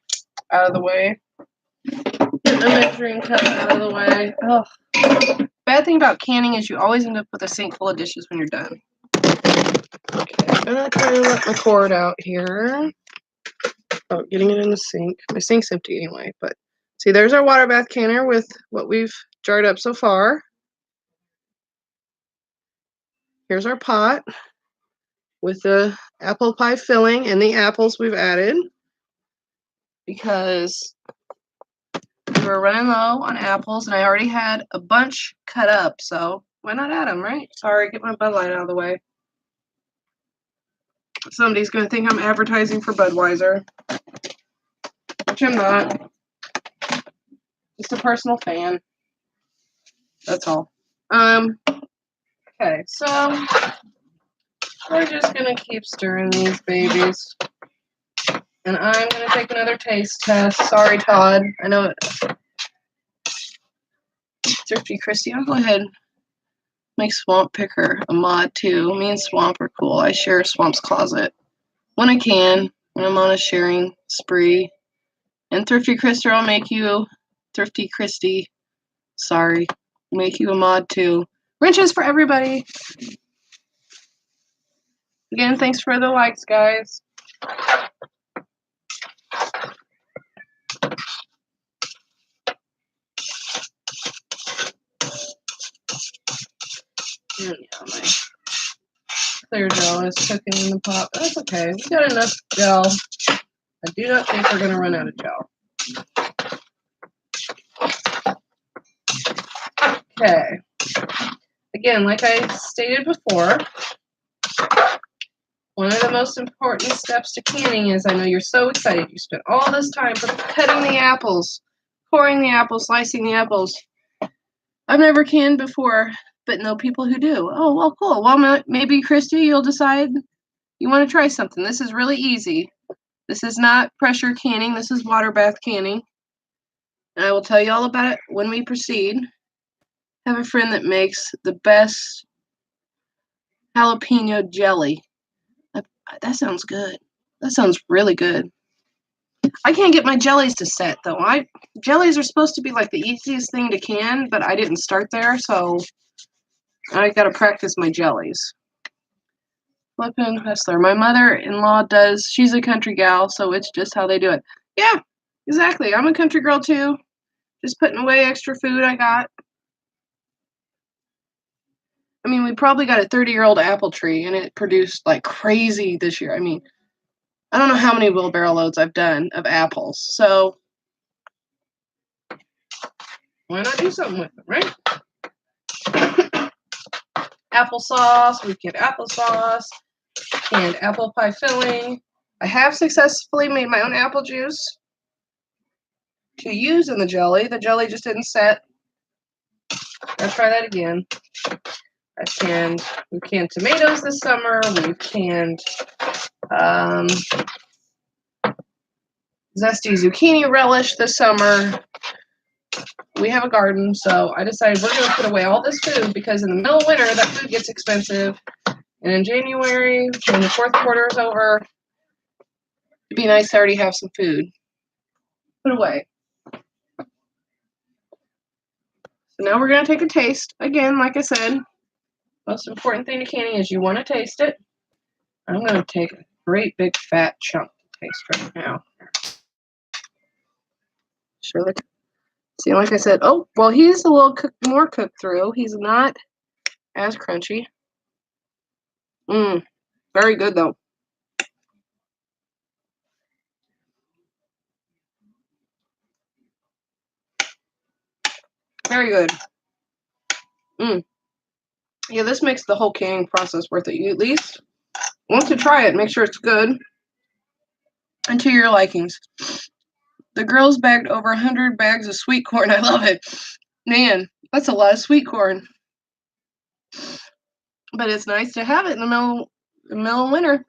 out of the way. Get the measuring cup out of the way. Oh. Bad thing about canning is you always end up with a sink full of dishes when you're done. Okay, I'm gonna try to let my cord out here. Oh, getting it in the sink. My sink's empty anyway, but see, there's our water bath canner with what we've jarred up so far. Here's our pot with the apple pie filling and the apples we've added because we were running low on apples and I already had a bunch cut up, so why not add them, right? Sorry, get my Bud Light out of the way. Somebody's going to think I'm advertising for Budweiser, which I'm not. Just a personal fan. That's all. Okay, so we're just going to keep stirring these babies. And I'm going to take another taste test. Sorry, Todd. I know it. Thrifty Christy, I'll go ahead and make Swamp Picker a mod too. Me and Swamp are cool. I share Swamp's closet when I can, when I'm on a sharing spree. And Thrifty Christy, I'll make you, Thrifty Christy, sorry, make you a mod too. Wrenches for everybody. Again, thanks for the likes, guys. And yeah, my clear gel is cooking in the pot. That's okay. We got enough gel. I do not think we're going to run out of gel. Okay. Again, like I stated before, one of the most important steps to canning is, I know you're so excited, you spent all this time cutting the apples, coring the apples, slicing the apples. I've never canned before, but know people who do. Oh, well, cool. Well, maybe, Christy, you'll decide you want to try something. This is really easy. This is not pressure canning. This is water bath canning. And I will tell you all about it when we proceed. I have a friend that makes the best jalapeno jelly. That sounds good. That sounds really good. I can't get my jellies to set, though. Jellies are supposed to be like the easiest thing to can, but I didn't start there, so I got to practice my jellies. Flippin' hustler. My mother-in-law does. She's a country gal, so it's just how they do it. Yeah, exactly. I'm a country girl, too. Just putting away extra food I got. I mean, we probably got a 30-year-old apple tree, and it produced like crazy this year. I mean, I don't know how many wheelbarrow loads I've done of apples, so why not do something with them, right? Applesauce, we get applesauce, and apple pie filling. I have successfully made my own apple juice to use in the jelly. The jelly just didn't set. I'll try that again. We've canned tomatoes this summer. We've canned zesty zucchini relish this summer. We have a garden, so I decided we're going to put away all this food because in the middle of winter, that food gets expensive. And in January, when the fourth quarter is over, it'd be nice to already have some food put away. So now we're going to take a taste. Again, like I said, most important thing to canning is you want to taste it. I'm going to take a great big fat chunk taste right now. Surely. See, like I said, oh, well, he's a little more cooked through. He's not as crunchy. Very good, though. Very good. Yeah, this makes the whole canning process worth it. You at least want to try it. Make sure it's good and to your likings. The girls bagged over 100 bags of sweet corn. I love it. Man, that's a lot of sweet corn. But it's nice to have it in the middle of winter.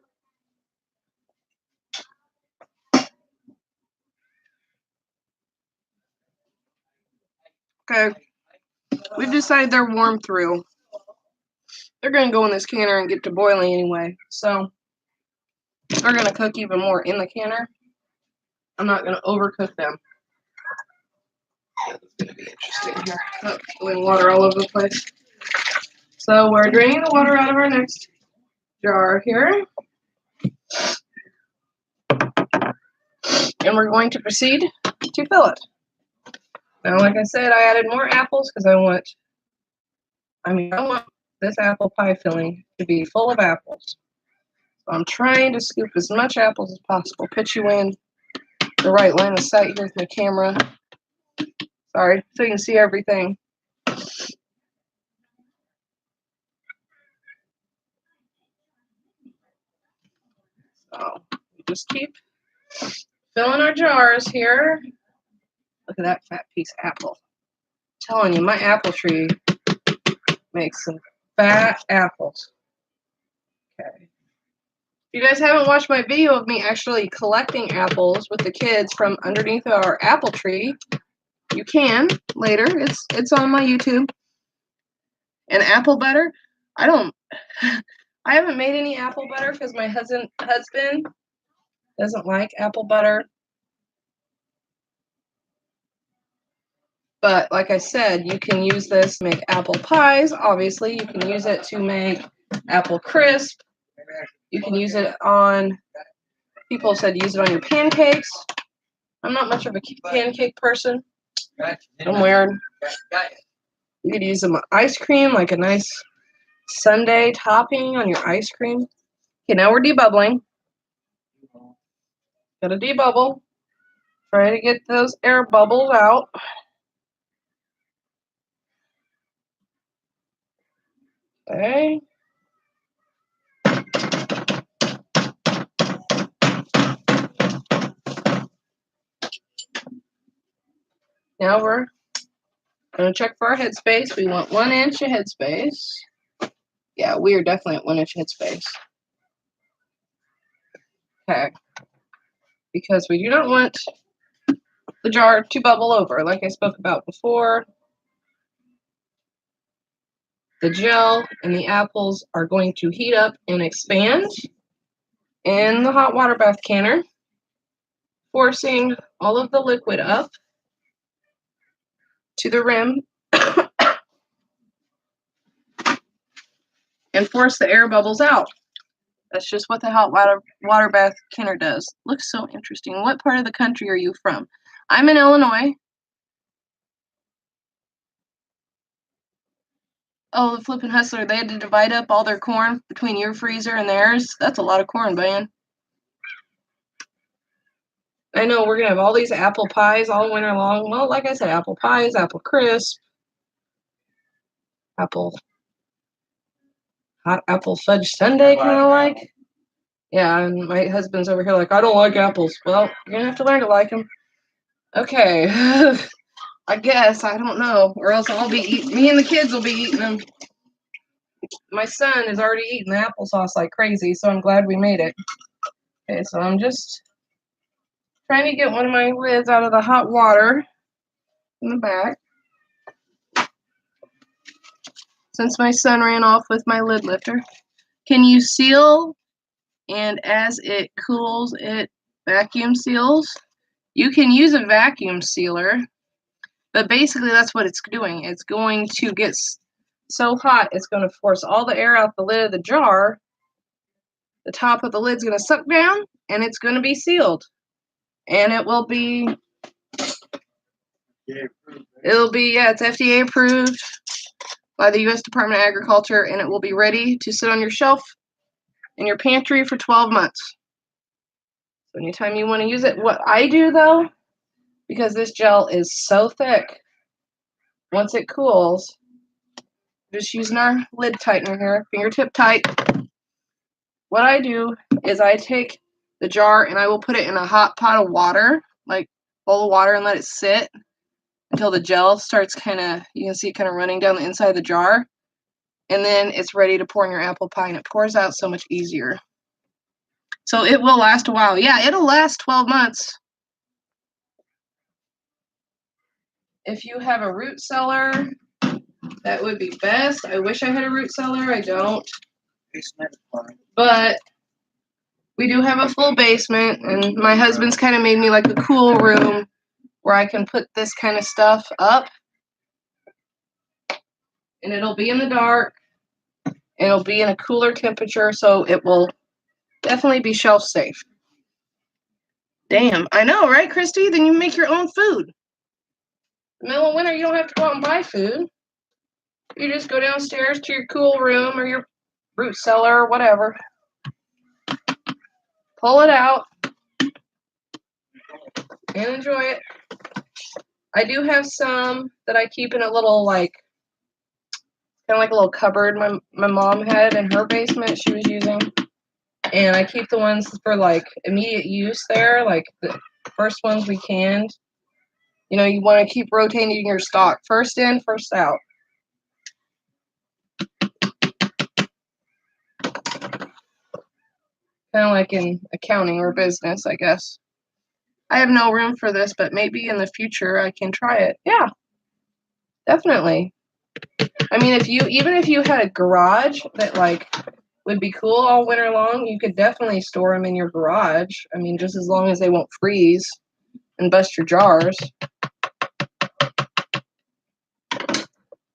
Okay. We've decided they're warm through. They're going to go in this canner and get to boiling anyway. So they're going to cook even more in the canner. I'm not going to overcook them. It's going to be interesting here. Oh, spilling water all over the place. So we're draining the water out of our next jar here. And we're going to proceed to fill it. Now, like I said, I added more apples because I want this apple pie filling to be full of apples. So I'm trying to scoop as much apples as possible. Pitch you in the right line of sight here with my camera. Sorry, so you can see everything. So we just keep filling our jars here. Look at that fat piece of apple. I'm telling you, my apple tree makes some fat apples. Okay. If you guys haven't watched my video of me actually collecting apples with the kids from underneath our apple tree, you can later. It's on my YouTube. And apple butter, I haven't made any apple butter because my husband doesn't like apple butter. But like I said, you can use this to make apple pies. Obviously, you can use it to make apple crisp. You can use it on, people said use it on your pancakes. I'm not much of a pancake person. I'm weird. You could use them on ice cream, like a nice sundae topping on your ice cream. Okay, now we're debubbling. Gotta debubble. Try to get those air bubbles out. Okay. Now we're going to check for our headspace. We want 1 inch of headspace. Yeah, we are definitely at 1 inch headspace. Okay. Because we do not want the jar to bubble over, like I spoke about before. The gel and the apples are going to heat up and expand in the hot water bath canner, forcing all of the liquid up to the rim and force the air bubbles out. That's just what the hot water bath canner does. Looks so interesting. What part of the country are you from? I'm in Illinois. Oh, the flippin' hustler, they had to divide up all their corn between your freezer and theirs. That's a lot of corn, man. I know we're going to have all these apple pies all winter long. Well, like I said, apple pies, apple crisp, hot apple fudge sundae kind of like. Yeah, and my husband's over here like, I don't like apples. Well, you're going to have to learn to like them. Okay. I guess, I don't know. Or else I'll be eating, me and the kids will be eating them. My son is already eating the applesauce like crazy, so I'm glad we made it. Okay, so I'm just trying to get one of my lids out of the hot water in the back. Since my son ran off with my lid lifter. Can you seal? And as it cools, it vacuum seals. You can use a vacuum sealer, but basically that's what it's doing. It's going to get so hot, it's going to force all the air out the lid of the jar, the top of the lid's going to suck down and it's going to be sealed. And it will be, it's FDA approved by the U.S. Department of Agriculture, and it will be ready to sit on your shelf in your pantry for 12 months. So anytime you want to use it, what I do though, because this gel is so thick, once it cools, just using our lid tightener here, fingertip tight. What I do is I take the jar and I will put it in a hot pot of water, like bowl of water, and let it sit until the gel starts you can see it kind of running down the inside of the jar. And then it's ready to pour in your apple pie, and it pours out so much easier. So it will last a while. Yeah, it'll last 12 months. If you have a root cellar, that would be best. I wish I had a root cellar. I don't. But we do have a full basement, and my husband's kind of made me like a cool room where I can put this kind of stuff up. And it'll be in the dark. And it'll be in a cooler temperature, so it will definitely be shelf safe. Damn, I know, right, Christy? Then you make your own food. In the middle of winter, you don't have to go out and buy food. You just go downstairs to your cool room or your root cellar or whatever. Pull it out and enjoy it. I do have some that I keep in a little, like, kind of like a little cupboard my mom had in her basement she was using. And I keep the ones for, like, immediate use there, like the first ones we canned. You know, you want to keep rotating your stock. First in, first out. Kind of like in accounting or business, I guess. I have no room for this, but maybe in the future I can try it. Yeah, definitely. I mean, even if you had a garage that, like, would be cool all winter long, you could definitely store them in your garage. I mean, just as long as they won't freeze and bust your jars.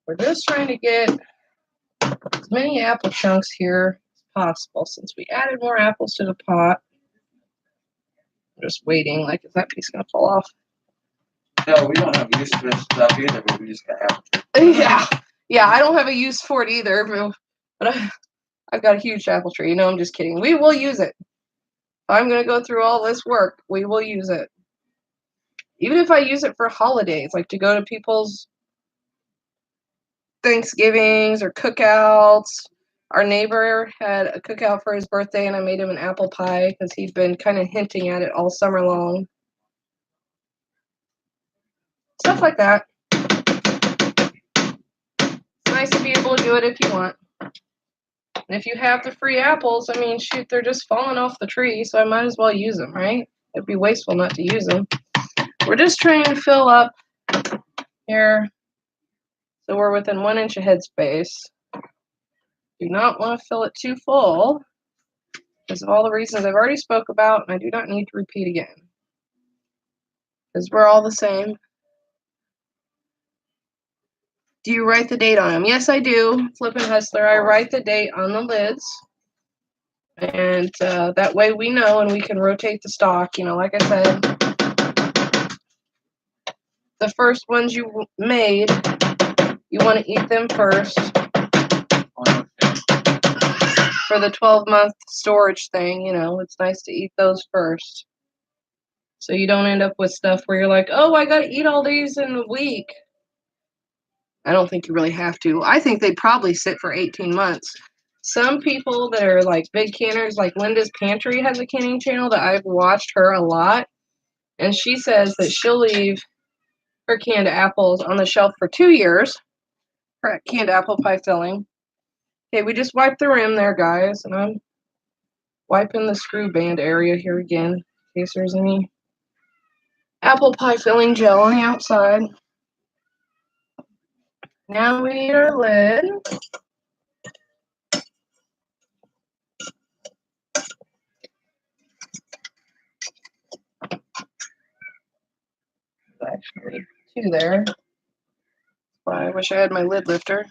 We're just trying to get as many apple chunks here as possible since we added more apples to the pot. I'm just waiting, like, is that piece gonna fall off? No, we don't have use for this stuff either, but we just got apples. Yeah, I don't have a use for it either, but I've got a huge apple tree. No, I'm just kidding. We will use it. I'm going to go through all this work. We will use it. Even if I use it for holidays, like to go to people's Thanksgivings or cookouts. Our neighbor had a cookout for his birthday, and I made him an apple pie because he'd been kind of hinting at it all summer long. Stuff like that. It's nice to be able to do it if you want. And if you have the free apples, I mean, shoot, they're just falling off the tree, so I might as well use them, right? It'd be wasteful not to use them. We're just trying to fill up here so we're within 1 inch of headspace. Do not want to fill it too full because of all the reasons I've already spoke about, and I do not need to repeat again. Because we're all the same. Do you write the date on them? Yes, I do. Flippin' Hustler, I write the date on the lids. And that way we know and we can rotate the stock. You know, like I said, the first ones you made, you want to eat them first. For the 12-month storage thing, you know, it's nice to eat those first. So you don't end up with stuff where you're like, oh, I got to eat all these in a week. I don't think you really have to. I think they'd probably sit for 18 months. Some people that are like big canners, like Linda's Pantry has a canning channel that I've watched her a lot. And she says that she'll leave her canned apples on the shelf for 2 years for canned apple pie filling. Okay, we just wiped the rim there, guys. And I'm wiping the screw band area here again in case there's any apple pie filling gel on the outside. Now we need our lid. Actually, 2 there. I wish I had my lid lifter.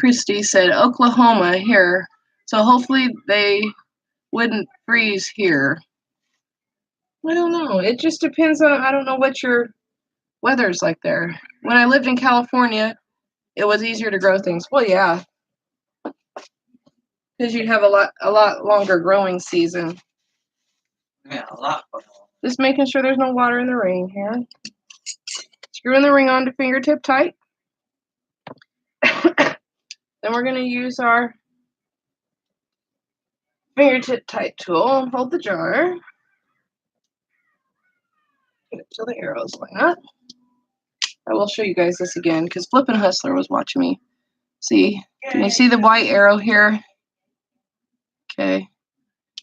Christy said Oklahoma here. So hopefully they wouldn't freeze here. I don't know. It just depends on, I don't know what your weather's like there. When I lived in California, it was easier to grow things. Well, yeah. Because you'd have a lot longer growing season. Yeah, a lot. Just making sure there's no water in the ring here. Screwing the ring on to fingertip tight. Then we're going to use our fingertip tight tool. Hold the jar. Get it till the arrows line up. I will show you guys this again because Flippin' Hustler was watching me. See? Can you see the white arrow here? Okay.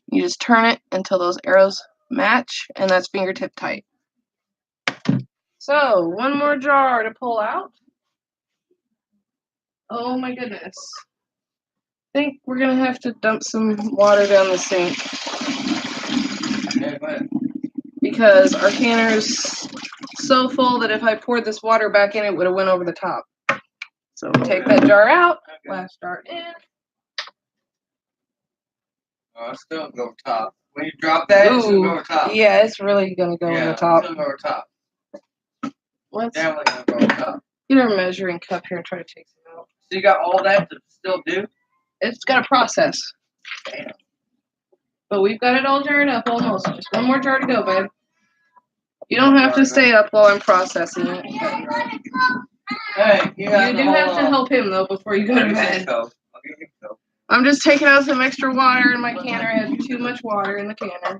You just turn it until those arrows match, and that's fingertip tight. So, one more jar to pull out. Oh my goodness. I think we're going to have to dump some water down the sink. Because our canner's so full that if I poured this water back in, it would have went over the top. So we take that jar out, last jar in. Oh, it's still go top. When you drop that, it's gonna go over top. Yeah, it's really gonna go in the top. It's gonna go over top. Let's Definitely gonna go over top. get our measuring cup here and try to take some out. So you got all that to still do? It's got a process. Damn. But we've got it all jarred up almost. Just one more jar to go, babe. You don't have to stay up while I'm processing it. Hey, You do have to help him though before you go to bed. I'm just taking out some extra water in my canner. I had too much water in the canner.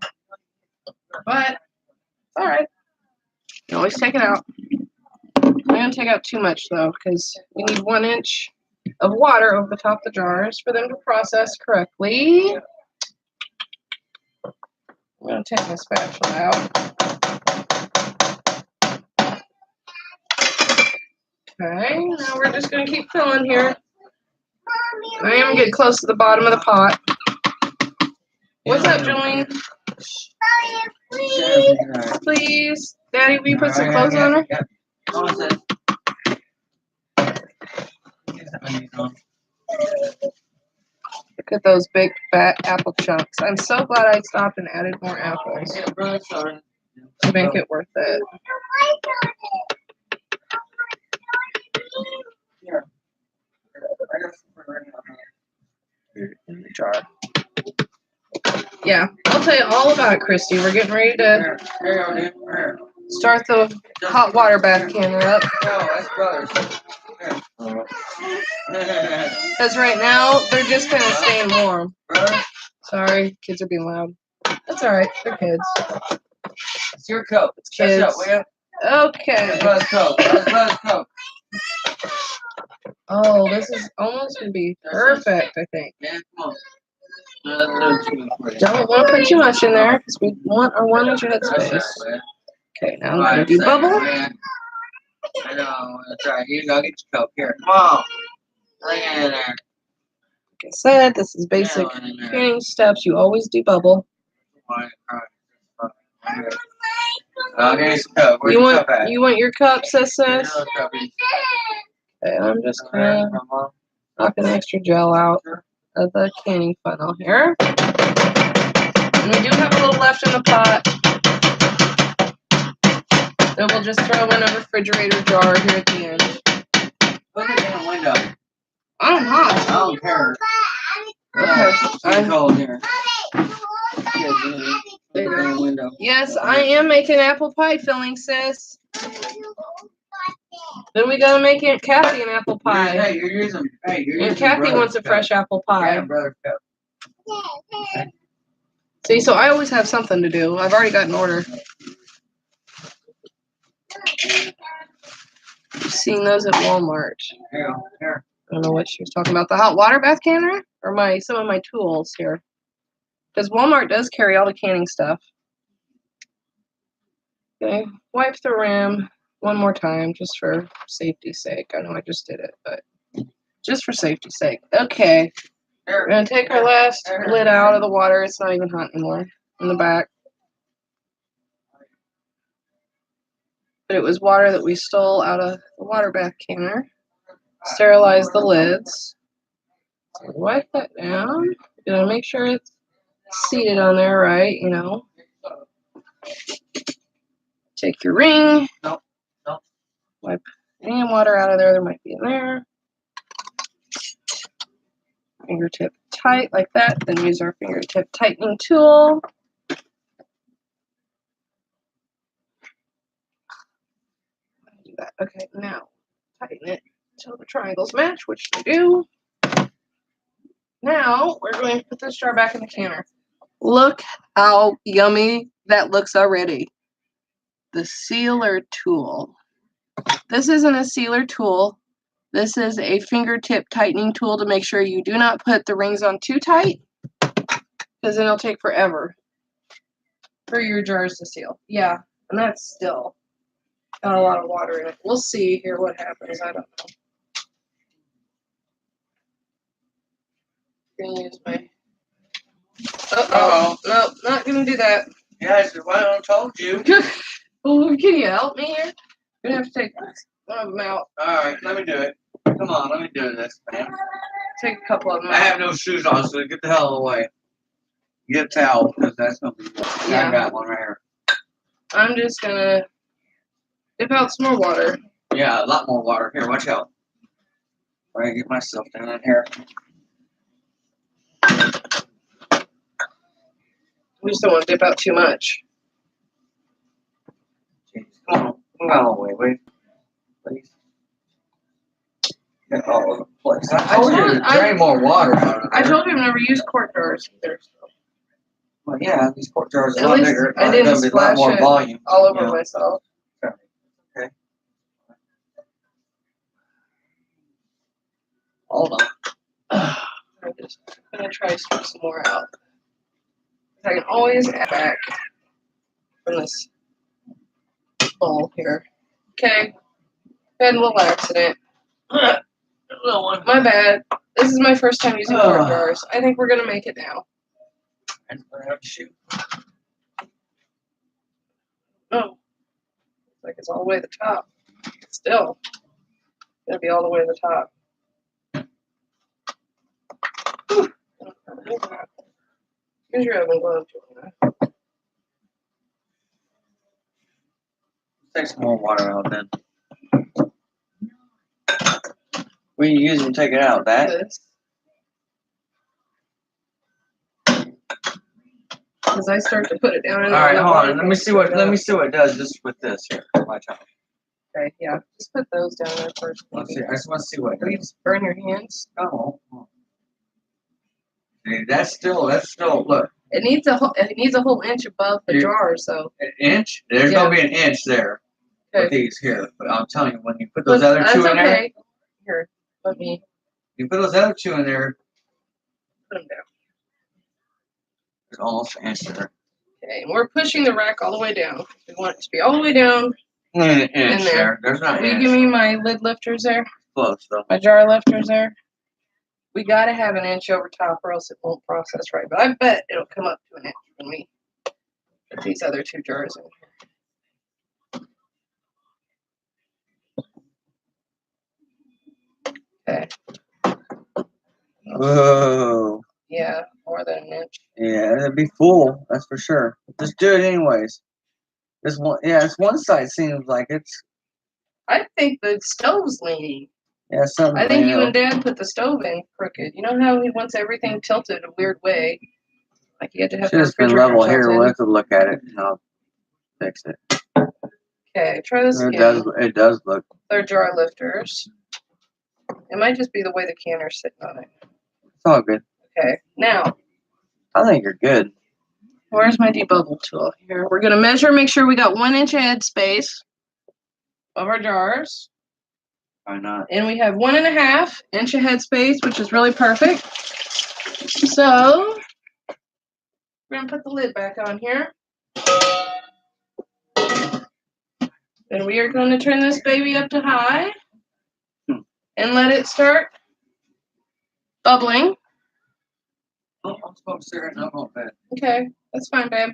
But it's alright. You can always take it out. I'm going to take out too much though, because we need 1 inch of water over the top of the jars for them to process correctly. I'm going to take my spatula out. Okay, now we're just going to keep filling here. I am getting close to the bottom of the pot. What's up, Julian? Please. Daddy, will you put some clothes on her? Look at those big fat apple chunks. I'm so glad I stopped and added more apples to make it worth it. In the jar. Yeah, I'll tell you all about it, Christy. We're getting ready to start the hot water bath canner up. No, that's brothers. Because right now, they're just kind of staying warm. Sorry, kids are being loud. That's alright, they're kids. It's your coat. It's kids. Up, will ya? Okay. Brother's coat. Brother's coat. Oh, this is almost going to be perfect, I think. Yeah, come on. Don't want to put too much in there because we want our 1 inch headspace. Okay, now I'm going to do bubble. I know. That's right. Here you go. Get your coat. Here. Come on. Bring it in there. Like I said, this is basic canning steps. You always do bubble. Here's your cup. Where's your cup at? You want your cup, sis? Okay, I'm just kind of knocking extra gel out of the canning funnel here. And we do have a little left in the pot that we'll just throw in a refrigerator jar here at the end. Put it in the window. I'm hot. I don't care. Okay. I'm cold here. Yes, I am making apple pie filling, sis. Then we gotta make it Kathy an apple pie. Hey, you're using. And Kathy wants a fresh apple pie. Yeah, brother's cup. See, so I always have something to do. I've already got an order. I've seen those at Walmart. Here. I don't know what she was talking about. The hot water bath canner? Or some of my tools here. Because Walmart does carry all the canning stuff. Okay, wipe the rim one more time just for safety's sake. I know I just did it, but just for safety's sake. Okay, we're going to take our last lid out of the water. It's not even hot anymore in the back. But it was water that we stole out of the water bath canner. Sterilize the lids. So wipe that down. You gotta make sure it's seated on there right, you know. Take your ring. Nope. Wipe any water out of there. There might be in there. Fingertip tight like that. Then use our fingertip tightening tool. Do that. Okay, now tighten it until the triangles match, which they do. Now we're going to put this jar back in the canner. Look how yummy that looks already. The sealer tool. This isn't a sealer tool. This is a fingertip tightening tool to make sure you do not put the rings on too tight, because then it'll take forever for your jars to seal. Yeah, and that's still got a lot of water in it. We'll see here what happens. I don't know. I'm gonna use my. Uh-oh. No, not gonna do that. Yeah, I told you. Oh, can you help me here? You're gonna have to take one of them out. Alright, let me do it. Come on, let me do this, man. Take a couple of them I out. have no shoes on, so get the hell away. Get a towel, because that's gonna be Yeah. I got one right here. I'm just gonna dip out some more water. Yeah, a lot more water. Here, watch out. I gotta get myself down in here. We just don't want to dip out too much. Jeez, come on. Come on, wait. Please. Get all over the place. I told you to drain more water out of there. I told you I've never used quart jars either. So. Well, yeah, these quart jars are At a lot least bigger. I didn't There's gonna be a lot splash more it volume. all over you know. myself. Okay. Hold on. I'm just gonna try to scoop some more out. I can always add back from this bowl here. Okay. Had a little accident. Little one. My bad. This is my first time using quart jars. I think we're gonna make it now. And we're gonna shoot. Oh. Looks like it's all the way to the top. Still. Gonna be all the way to the top. Whew. Here's your oven glove, Joanna. Take some more water out then. What are you using to take it out? That? This. As I start to put it down in there. Alright, hold on. Let me see what it does just with this here. Watch out. Okay, yeah. Just put those down there first. Let's see. I just want to see what it Will you does. just burn your hands? Oh. See, that's still look. It needs a whole inch above the jar, so An inch? There's gonna be an inch there with these here. But I'm telling you, when you put those other two in there, Here, let me you put those other two in there, put them down. there's almost an inch there. Okay, and we're pushing the rack all the way down. We want it to be all the way down. An inch In there. there. There's not an Will you inch. give me my lid lifters there? Close though. My jar lifters there? We gotta have an inch over top or else it won't process right. But I bet it'll come up to an inch when we put these other two jars in. Okay. Whoa. Yeah, more than an inch. Yeah, it'd be full, that's for sure. Just do it anyways. This one side seems like it's I think the stove's leaning. something. I think you and Dad put the stove in crooked. You know how he wants everything tilted a weird way? Like you had to have Should have been level here. We'll have to look at it and I'll fix it. Okay, try this It again. It does look. They're jar lifters. It might just be the way the canner's sitting on it. It's all good. Okay, now, I think you're good. where's my debubble tool? Here, we're going to measure, make sure we got 1 inch head space of our jars. Why not? And we have 1.5 inch of head space, which is really perfect. So, we're going to put the lid back on here. Then we are going to turn this baby up to high and let it start bubbling. Oh, I'm supposed to sit up on bed. Okay, that's fine, babe.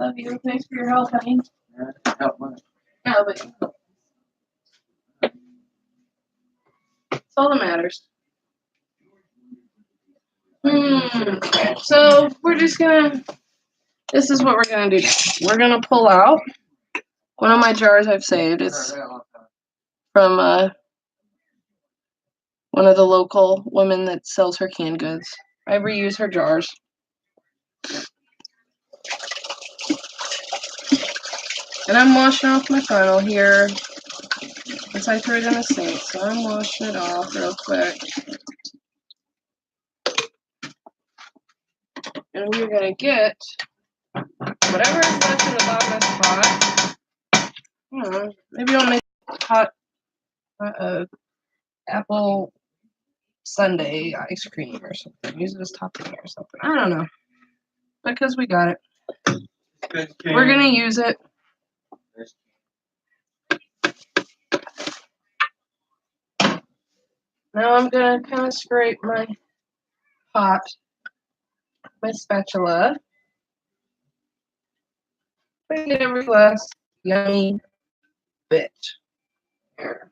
Love you. Thanks for your help, honey. Yeah, help much. No, but that's all that matters. So we're just gonna, this is what we're gonna do. We're gonna pull out one of my jars I've saved. It's from one of the local women that sells her canned goods. I reuse her jars. And I'm washing off my funnel here. Since I threw it in the sink, so I'm washing it off real quick. And we're gonna get whatever is left in the bottom of this pot. I don't know, maybe I'll make hot apple sundae ice cream or something. Use it as topping or something. I don't know. Because we got it. We're gonna use it. Now I'm gonna kind of scrape my pot, my spatula. And get every last yummy bit. Here.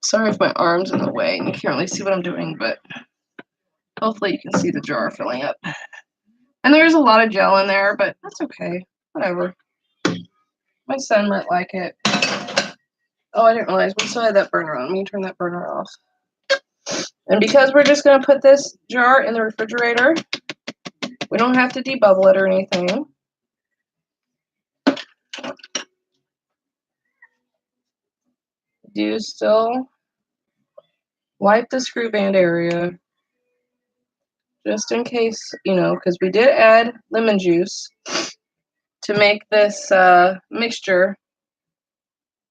Sorry if my arm's in the way and you can't really see what I'm doing, but hopefully you can see the jar filling up. And there's a lot of gel in there, but that's okay. Whatever. My son might like it. Oh, I didn't realize we still had that burner on. Let me turn that burner off. And because we're just going to put this jar in the refrigerator, we don't have to debubble it or anything. Do still wipe the screw band area just in case, because we did add lemon juice to make this mixture,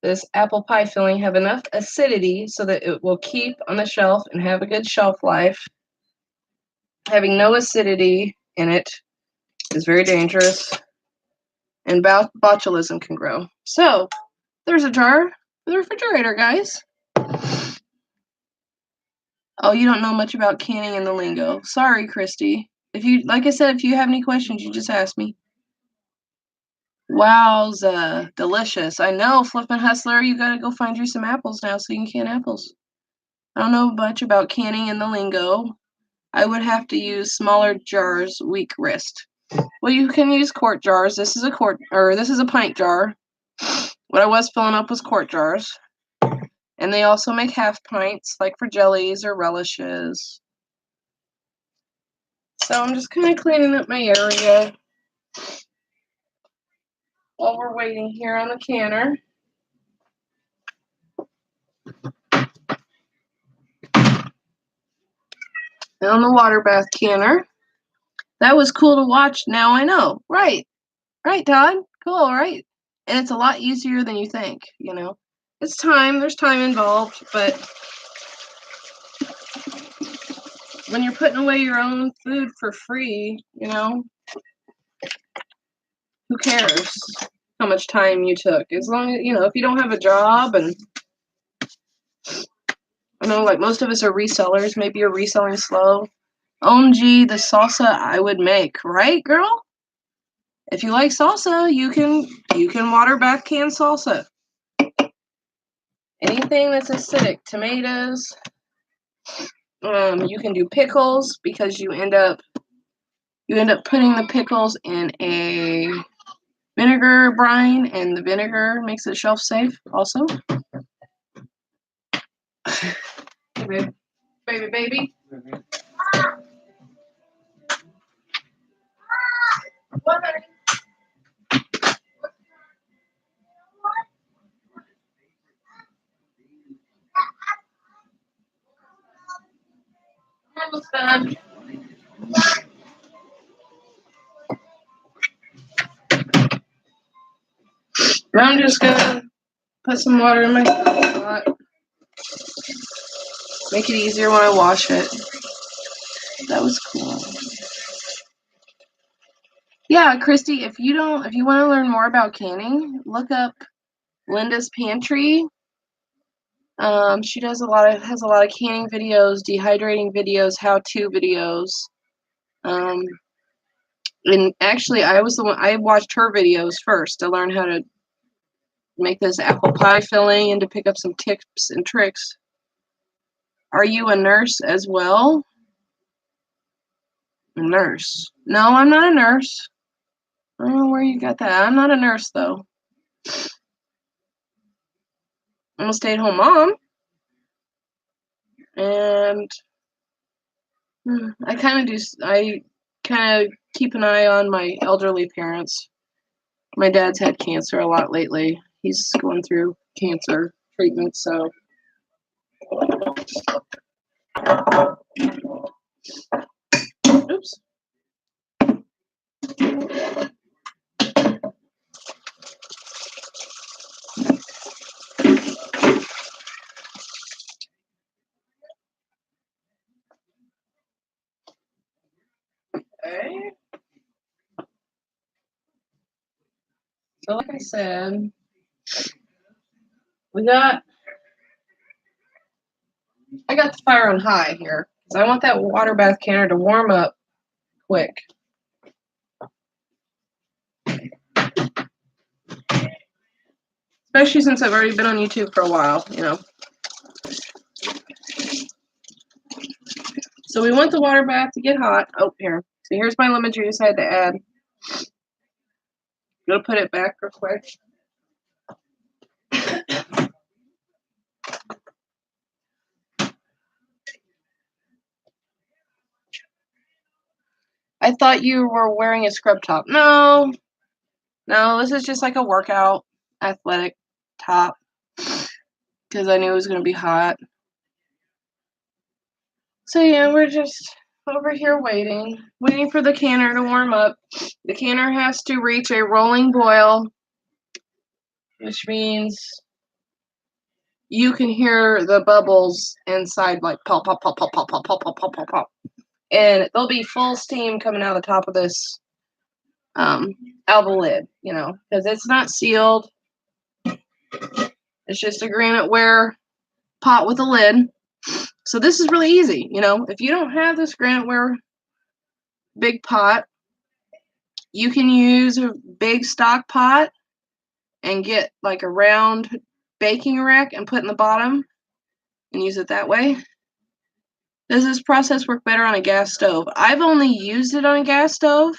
this apple pie filling, have enough acidity so that it will keep on the shelf and have a good shelf life. Having no acidity in it is very dangerous, and botulism can grow. So there's a jar for the refrigerator, guys. Oh, you don't know much about canning and the lingo. Sorry, Christy. Like I said, if you have any questions, you just ask me. Wowza, delicious. I know, Flippin' Hustler, you gotta go find you some apples now so you can can apples. I don't know much about canning and the lingo. I would have to use smaller jars, weak wrist. Well, you can use quart jars. This is a pint jar. What I was filling up was quart jars. And they also make half pints, like for jellies or relishes. So I'm just kind of cleaning up my area while we're waiting here on the canner. And on the water bath canner. That was cool to watch. Now I know. Right. Right, Todd. Cool, right? And it's a lot easier than you think, It's time. There's time involved, but when you're putting away your own food for free, who cares how much time you took? As long as, if you don't have a job, and I know like most of us are resellers, maybe you're reselling slow. OMG, the salsa I would make, right, girl? If you like salsa, you can water bath can salsa. Anything that's acidic, tomatoes. You can do pickles because you end up putting the pickles in a vinegar brine, and the vinegar makes it shelf safe also. Hey, baby. What? Almost done. Now I'm just gonna put some water in my pot. Make it easier when I wash it. That was cool. Yeah, Christy, if you want to learn more about canning, look up Linda's Pantry. She has a lot of canning videos, dehydrating videos, how-to videos. And actually, I watched her videos first to learn how to make this apple pie filling and to pick up some tips and tricks. Are you a nurse as well? A nurse. No, I'm not a nurse. I don't know where you got that. I'm not a nurse, though. I'm a stay-at-home mom. And I kind of keep an eye on my elderly parents. My dad's had cancer a lot lately. He's going through cancer treatment, so. Oops. Okay. So like I said, I got the fire on high here because I want that water bath canner to warm up quick. Especially since I've already been on YouTube for a while, you know. So we want the water bath to get hot. Oh, here. So here's my lemon juice I had to add. I'm gonna put it back real quick. I thought you were wearing a scrub top. No, this is just like a workout athletic top because I knew it was going to be hot. So yeah, we're just over here waiting for the canner to warm up. The canner has to reach a rolling boil, which means you can hear the bubbles inside like pop, pop, pop, pop, pop, pop, pop, pop, pop, pop, pop. And there'll be full steam coming out of the top of this out of the lid, you know, because it's not sealed. It's just a graniteware pot with a lid. So this is really easy, you know. If you don't have this graniteware big pot, you can use a big stock pot and get like a round baking rack and put in the bottom and use it that way. Does this process work better on a gas stove? I've only used it on a gas stove.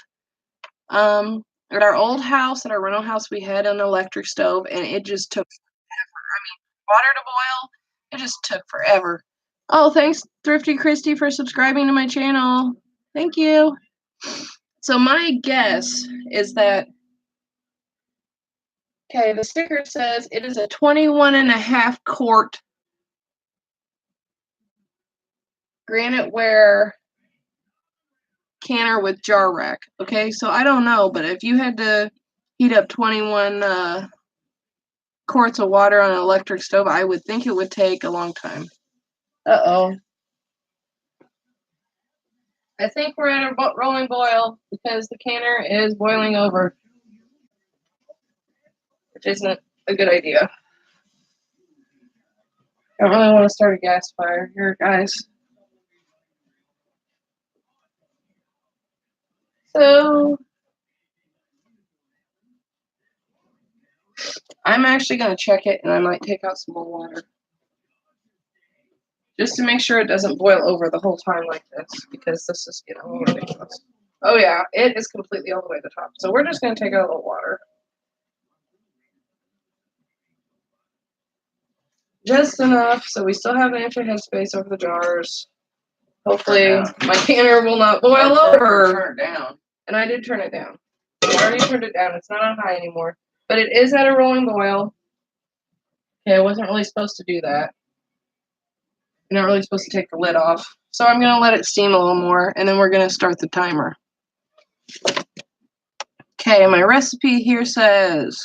At our old house, at our rental house, we had an electric stove, and it just took forever. I mean, water to boil, it just took forever. Oh, thanks, Thrifty Christy, for subscribing to my channel. Thank you. So my guess is that, okay, the sticker says it is a 21.5 quart graniteware canner with jar rack. Okay, so I don't know, but if you had to heat up 21 quarts of water on an electric stove, I would think it would take a long time. Uh-oh. I think we're at a rolling boil because the canner is boiling over, which isn't a good idea. I don't really want to start a gas fire here, guys. So I'm actually going to check it, and I might take out some more water. Just to make sure it doesn't boil over the whole time like this, because this is getting a little ridiculous. Oh yeah, it is completely all the way to the top. So we're just going to take out a little water. Just enough, so we still have an extra headspace over the jars. Hopefully my canner will not boil over. Turn it down. And I did turn it down. I already turned it down. It's not on high anymore. But it is at a rolling boil. Okay, I wasn't really supposed to do that. You're not really supposed to take the lid off. So I'm going to let it steam a little more, and then we're going to start the timer. Okay, my recipe here says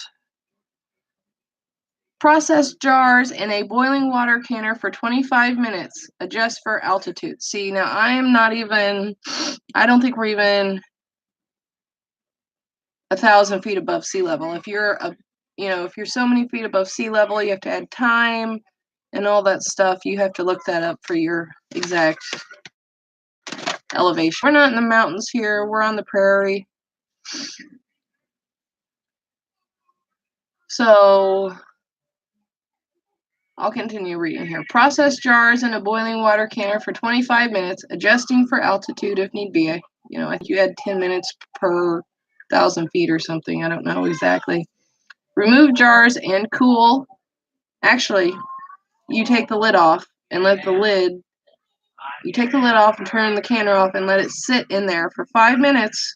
process jars in a boiling water canner for 25 minutes. Adjust for altitude. See, now I don't think we're even 1,000 feet above sea level. If you're if you're so many feet above sea level, you have to add time and all that stuff. You have to look that up for your exact elevation. We're not in the mountains here. We're on the prairie. So I'll continue reading here. Process jars in a boiling water canner for 25 minutes, adjusting for altitude if need be. You know, I think you had 10 minutes per 1,000 feet or something. I don't know exactly. Remove jars and cool. Actually, you take the lid off and let the lid. You take the lid off and turn the canner off and let it sit in there for 5 minutes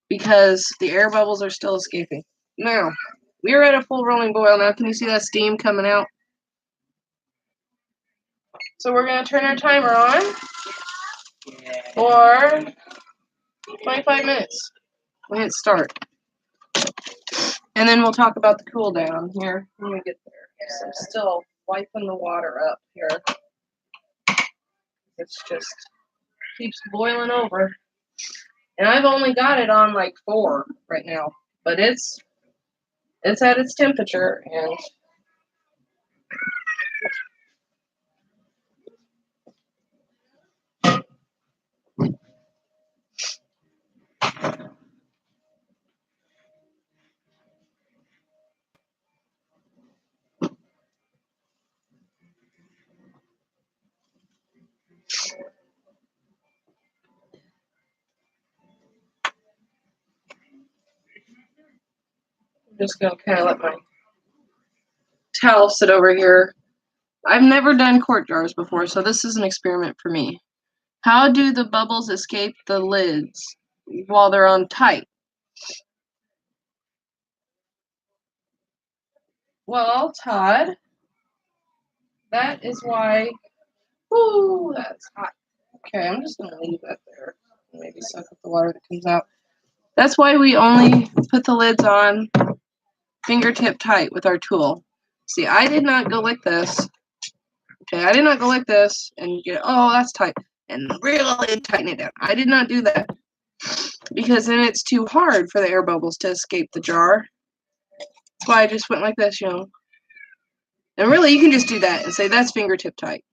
because the air bubbles are still escaping. Now, we are at a full rolling boil now. Can you see that steam coming out? So we're going to turn our timer on for 25 minutes. We'll hit start. And then we'll talk about the cool down here when we get there. So I'm still wiping the water up here. It's just keeps boiling over. And I've only got it on like 4 right now. But it's at its temperature and I'm just going to kind of let my towel sit over here. I've never done quart jars before, so this is an experiment for me. How do the bubbles escape the lids while they're on tight? Well, Todd, that is why. Ooh, that's hot. Okay, I'm just gonna leave that there. Maybe suck up the water that comes out. That's why we only put the lids on fingertip tight with our tool. See, I did not go like this. Okay, I did not go like this and get, oh, that's tight, and really tighten it down. I did not do that because then it's too hard for the air bubbles to escape the jar. That's why I just went like this, you know. And really, you can just do that and say that's fingertip tight.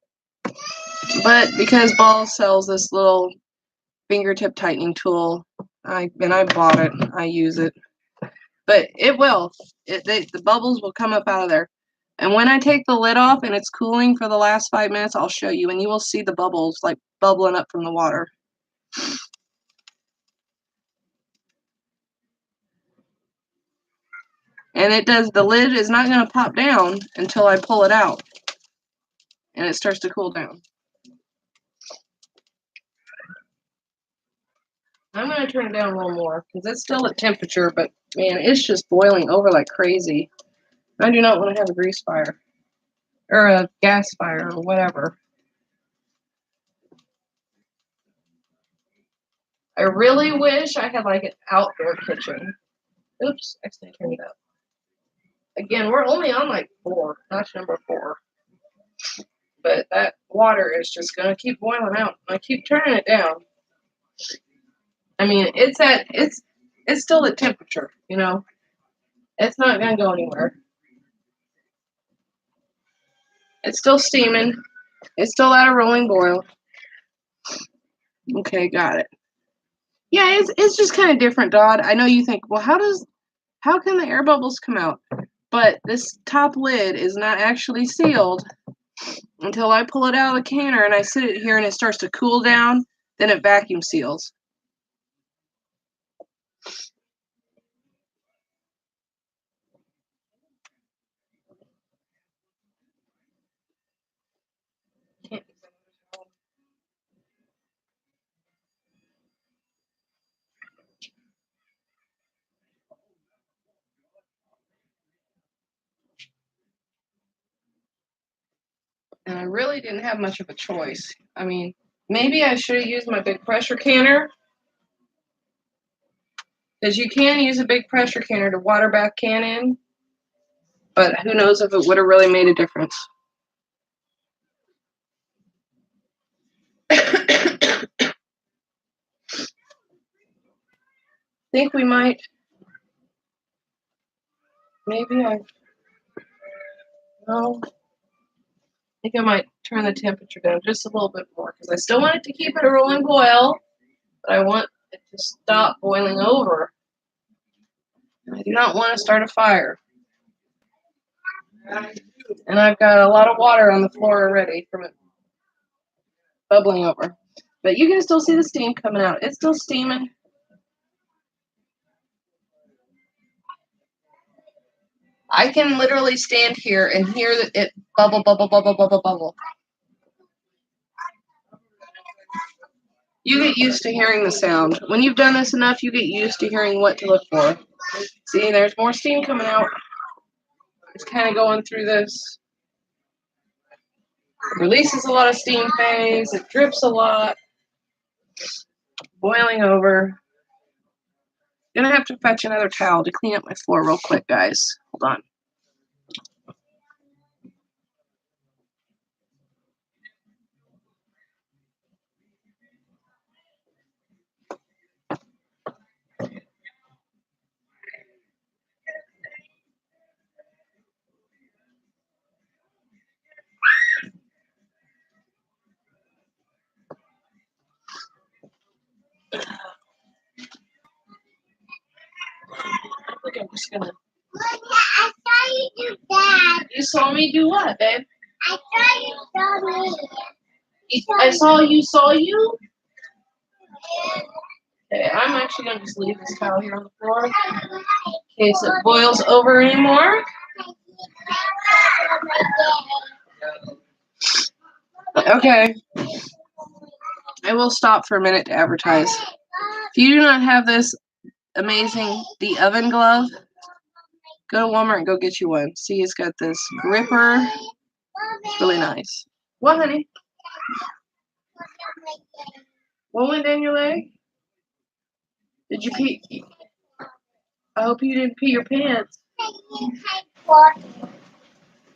But because Ball sells this little fingertip tightening tool, I bought it. I use it. But it will. The bubbles will come up out of there. And when I take the lid off and it's cooling for the last 5 minutes, I'll show you, and you will see the bubbles like bubbling up from the water. And it does, the lid is not going to pop down until I pull it out and it starts to cool down. I'm going to turn it down a little more because it's still at temperature, but man, it's just boiling over like crazy. I do not want to have a grease fire or a gas fire or whatever. I really wish I had like an outdoor kitchen. Oops, actually turned it up. Again, we're only on like 4, notch number 4. But that water is just going to keep boiling out. I keep turning it down. I mean, it's still at temperature, you know. It's not going to go anywhere. It's still steaming. It's still at a rolling boil. Okay, got it. Yeah, it's just kind of different, Dodd. I know you think, well, how can the air bubbles come out? But this top lid is not actually sealed until I pull it out of the canner and I sit it here and it starts to cool down, then it vacuum seals. And I really didn't have much of a choice. I mean, maybe I should have used my big pressure canner. Because you can use a big pressure canner to water bath can in. But who knows if it would have really made a difference. Think we might. Maybe no. I think I might turn the temperature down just a little bit more. Because I still want it to keep it a rolling boil. But I want it to stop boiling over. I do not want to start a fire. And I've got a lot of water on the floor already from it bubbling over. But you can still see the steam coming out. It's still steaming. I can literally stand here and hear it bubble, bubble, bubble, bubble, bubble. You get used to hearing the sound. When you've done this enough, you get used to hearing what to look for. See, there's more steam coming out. It's kind of going through this. It releases a lot of steam phase. It drips a lot. Boiling over. Gonna have to fetch another towel to clean up my floor real quick, guys. Hold on. I think I'm just gonna. I saw you do that. You saw me do what, babe? I saw you saw me. I saw you. Saw you? Okay, I'm actually gonna just leave this towel here on the floor in case it boils over anymore. Okay. I will stop for a minute to advertise. If you do not have this amazing the oven glove, go to Walmart and go get you one. See, it's got this gripper. It's really nice. What, honey? What went down your leg? Did you pee? I hope you didn't pee your pants.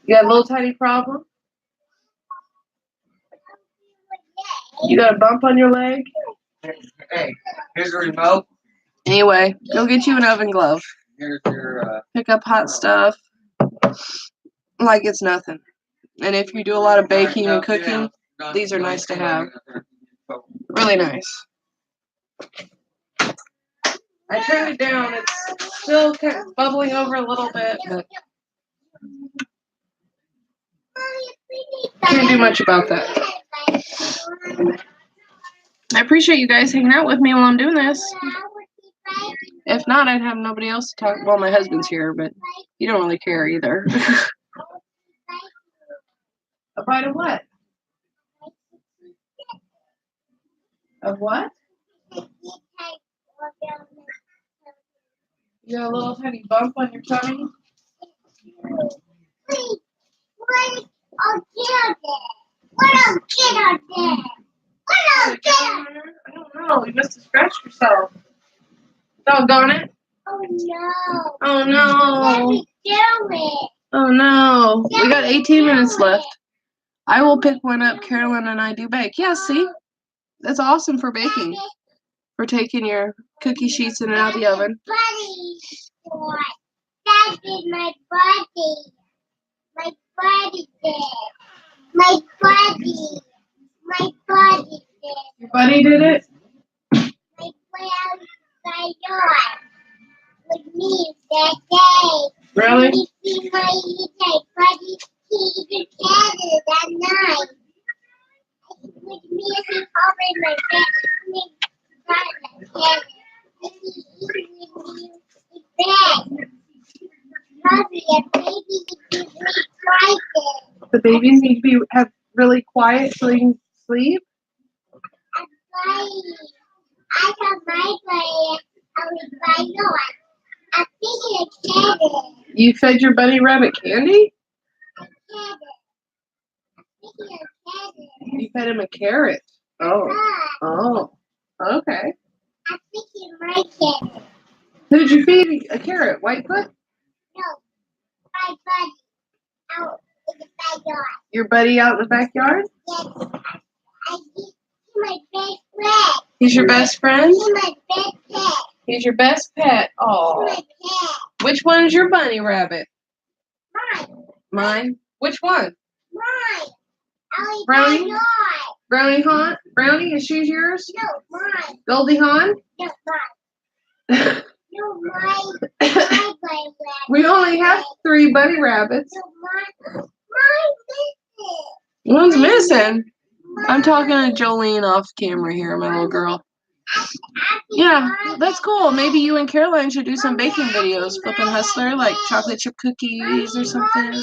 You got a little tiny problem? You got a bump on your leg? Hey, here's the remote. Anyway, go get you an oven glove. Here's your. Pick up hot stuff like it's nothing. And if you do a lot of baking and cooking, these are nice to have. Really nice. I turned it down. It's still kind of bubbling over a little bit, but can't do much about that. I appreciate you guys hanging out with me while I'm doing this. If not, I'd have nobody else to talk. Well, my husband's here, but he don't really care either. A bite of what? Of what? You got a little tiny bump on your tummy? I don't know. You must have scratched yourself. Doggone it. Oh no. Oh no. Let me do it. Oh no. We got 18 minutes left. I will pick one up. Carolyn and I do bake. Yeah, see? That's awesome for baking. For taking your cookie sheets in and out of the oven. Buddy sport. That is my buddy. My buddy did. My buddy. My buddy did. Your buddy did it? My buddy with me that day. Really? He see my buddy. He together that night. With me and he covered my bed. Me got together. He with me in bed. Mommy, a baby needs to be quiet. The babies need to be have really quiet so they can sleep? I'm playing. I got my play. I was playing on. I'm thinking of Kevin. You fed your bunny rabbit candy? Kevin. I'm thinking of Kevin. You fed him a carrot. Oh. Oh. Okay. I'm thinking my Kevin. Who did you feed a carrot? Whitefoot? No, my buddy out in the backyard. Your buddy out in the backyard? Yes. He's my best friend. He's your best friend? He's my best pet. He's your best pet. He's Oh. my pet. Which one's your bunny rabbit? Mine. Mine? Which one? Mine. I'll Brownie? Brownie? Brownie Haunt? Brownie, is she yours? No, mine. Goldie Hawn? No, mine. No, my rabbit. We only have 3 bunny rabbits. No, my One's missing. I'm talking to Jolene off camera here, my little girl. Yeah, that's cool. Maybe you and Caroline should do some baking videos. Flippin' Hustler, like chocolate chip cookies or something.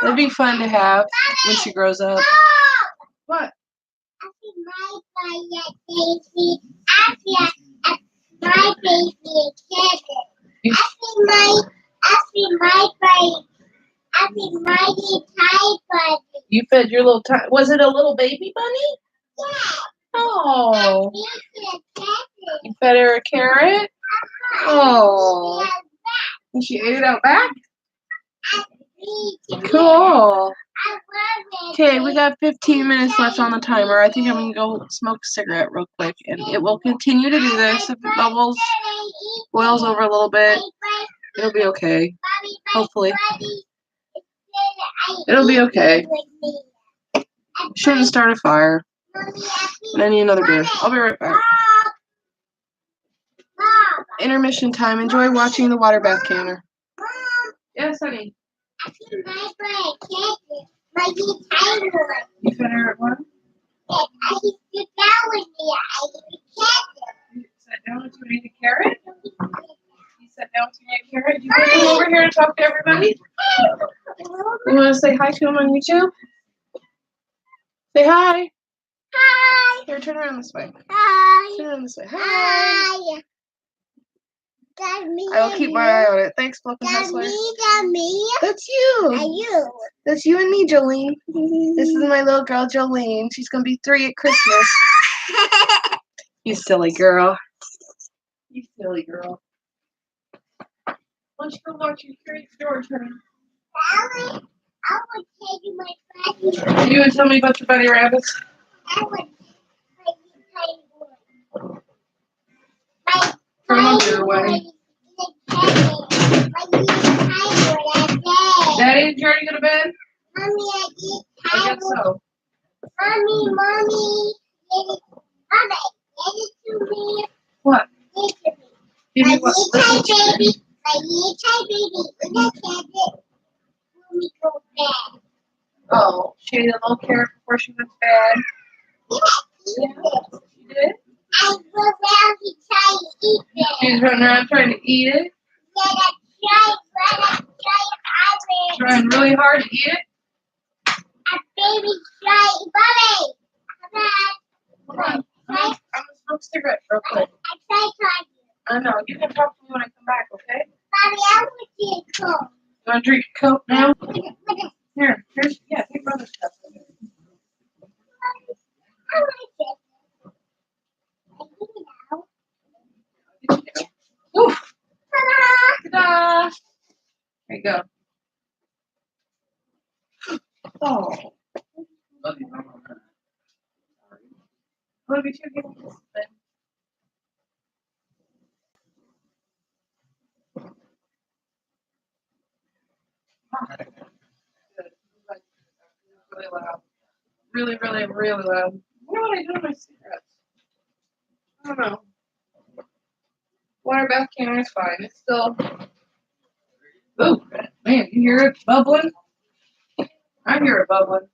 That'd be fun to have when she grows up. What? You fed your little was it a little baby bunny? Oh. You fed her a carrot? Oh. And she ate it out back? Cool. Okay, we got 15 minutes left on the timer. I think I'm going to go smoke a cigarette real quick. And it will continue to do this. If it boils over a little bit, it'll be okay. Hopefully. It'll be okay. Shouldn't start a fire. And I need another beer. I'll be right back. Intermission time. Enjoy watching the water bath counter. Yes, honey. You fed her at one? You sat down with me and ate a carrot? You sat down with me and ate a carrot? You want to come over here and talk to everybody? You want to say hi to them on YouTube? Say hi. Hi. Here, turn around this way. Hi. Turn around this way. Hi. Hi. I will keep my eye on it. Thanks, Fluffy Hustler. That's you. You. That's you and me, Jolene. This is my little girl, Jolene. She's going to be 3 at Christmas. You silly girl. You silly girl. Why don't you go watch your Curious George, honey? I would tell you my buddy. You want to tell me about the bunny rabbits? I would tell you Turn them your way. Daddy, did you already go to bed? Mommy, I did. I guess so. Mommy, get it to me. What? Give it to me. Give My me what? little baby. My little baby. When I get it, let me go back. Oh, she ate a little carrot before she went to bed. Yeah, She did? I go around and try to eat it. She's running around trying to eat it. Trying really hard to eat it. A baby try, Bobby. Hold on. I'm gonna smoke a cigarette real quick. I try talking. I know. You can talk to me when I come back, okay? Bobby, I want you to go. You want to drink a Coke now? With it. Here's, yeah, take brother's stuff. I like it. I think now. Woo! Ta-da! Ta-da! There you go. Oh. Look at you getting this thing. Really loud. Really, really, really loud. What do I do with my cigarettes? I don't know. Water bath counter is fine. It's still. Oh, man, you hear it bubbling? I hear it bubbling.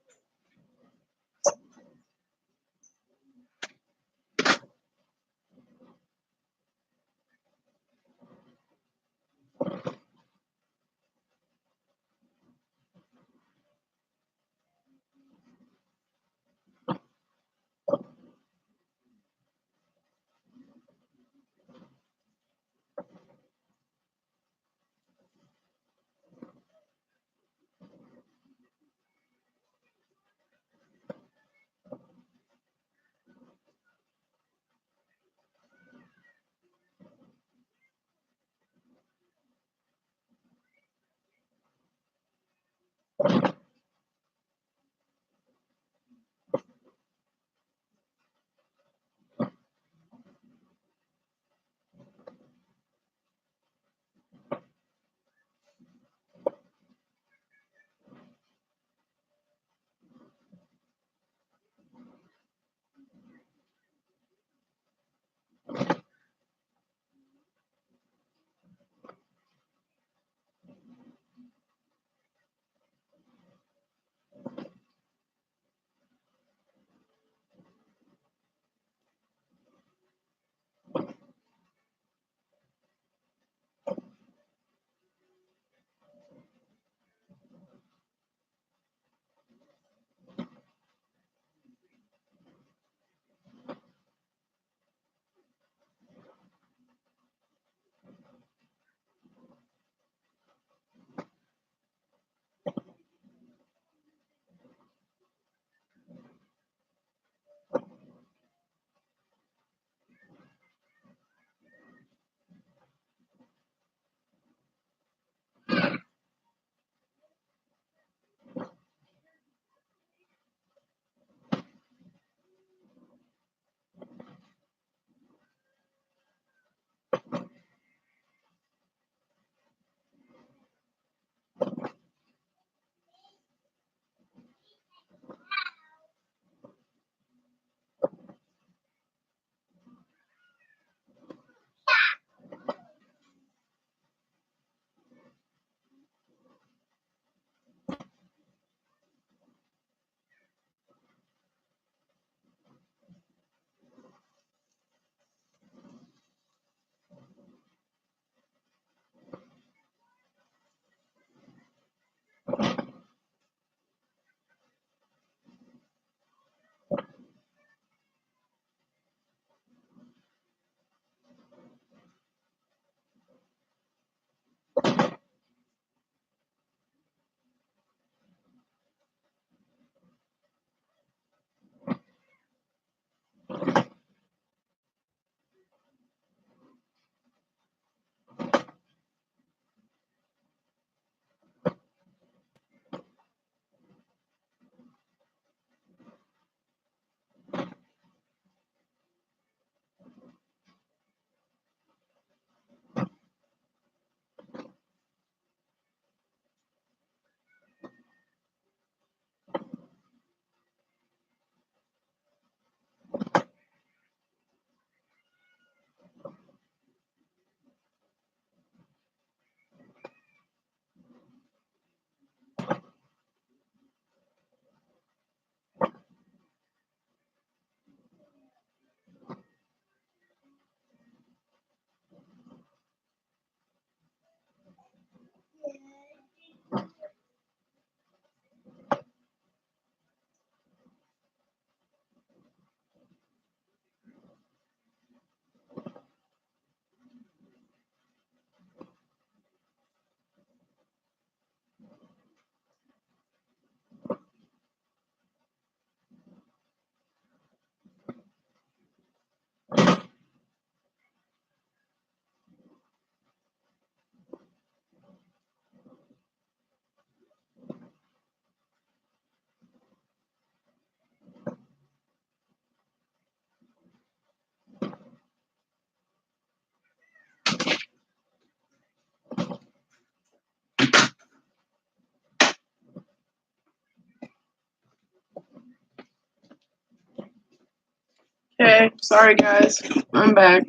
Okay, sorry guys. I'm back.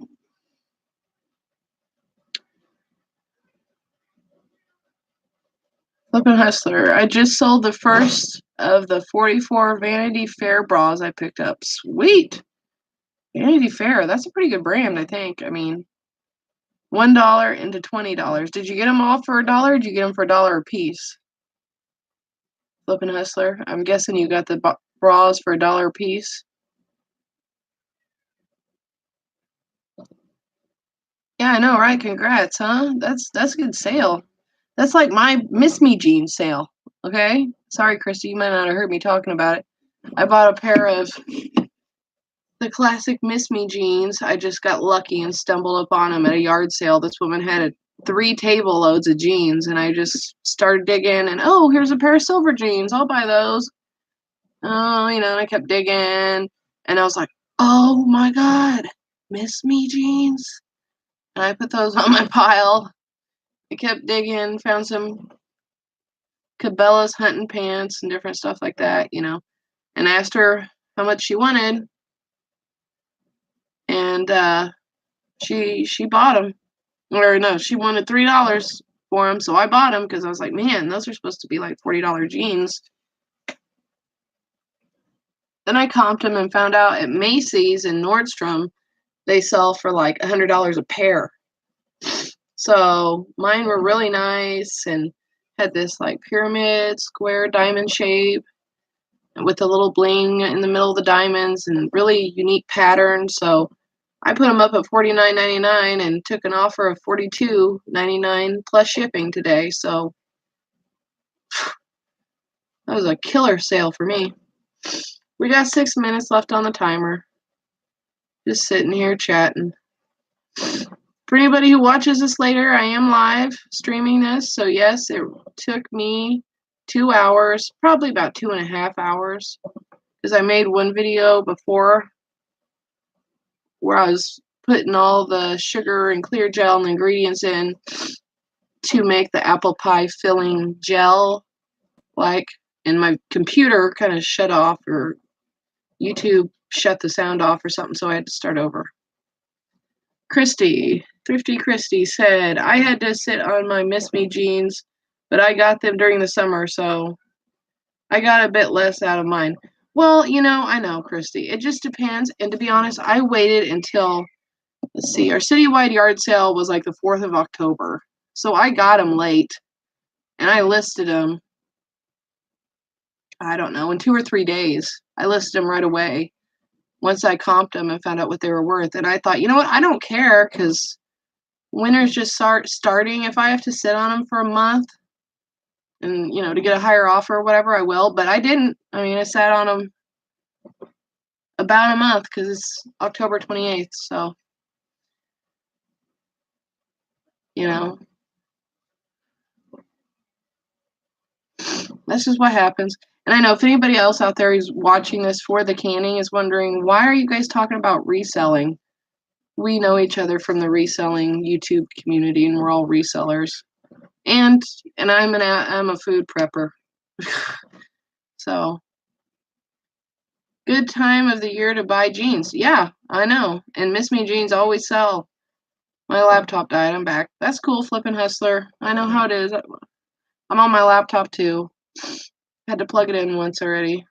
Flippin' Hustler. I just sold the first of the 44 Vanity Fair bras I picked up. Sweet! Vanity Fair, that's a pretty good brand, I think. I mean, $1 into $20. Did you get them all for $1 or did you get them for $1 a piece? Flippin' Hustler. I'm guessing you got the bras for $1 a piece. Yeah, I know, right? Congrats, huh? That's a good sale. That's like my Miss Me jeans sale. Okay? Sorry, Christy, you might not have heard me talking about it. I bought a pair of the classic Miss Me jeans. I just got lucky and stumbled upon them at a yard sale. This woman had 3 table loads of jeans, and I just started digging, and oh, here's a pair of silver jeans. I'll buy those. Oh, I kept digging, and I was like, oh my God, Miss Me jeans. And I put those on my pile. I kept digging, found some Cabela's hunting pants and different stuff like that, and asked her how much she wanted, and she bought them. Or no, she wanted $3 for them, so I bought them because I was like, man, those are supposed to be like $40 jeans. Then I comped them and found out at Macy's and Nordstrom they sell for like $100 a pair. So mine were really nice and had this like pyramid, square, diamond shape with a little bling in the middle of the diamonds and really unique pattern. So I put them up at $49.99 and took an offer of $42.99 plus shipping today. So that was a killer sale for me. We got 6 minutes left on the timer. Just sitting here chatting. For anybody who watches this later, I am live streaming this. So yes, it took me 2 hours, probably about 2.5 hours, because I made one video before where I was putting all the sugar and clear gel and ingredients in to make the apple pie filling gel, and my computer kind of shut off, or YouTube shut the sound off or something, so I had to start over. Thrifty Christy said, I had to sit on my Miss Me jeans, but I got them during the summer, so I got a bit less out of mine. Well, I know, Christy. It just depends, and to be honest, I waited until, let's see, our citywide yard sale was like the 4th of October, so I got them late, and I listed them, I don't know, in 2 or 3 days. I listed them right away once I comped them and found out what they were worth, and I thought, you know what, I don't care, because winter's just starting. If I have to sit on them for a month and, to get a higher offer or whatever, I will. But I didn't. I mean, I sat on them about a month because it's October 28th. So, that's just what happens. And I know if anybody else out there who's watching this for the canning is wondering, why are you guys talking about reselling? We know each other from the reselling YouTube community, and we're all resellers. And I'm a food prepper. So, good time of the year to buy jeans. Yeah, I know. And Miss Me jeans always sell. My laptop died. I'm back. That's cool, Flippin' Hustler. I know how it is. I'm on my laptop too. Had to plug it in once already.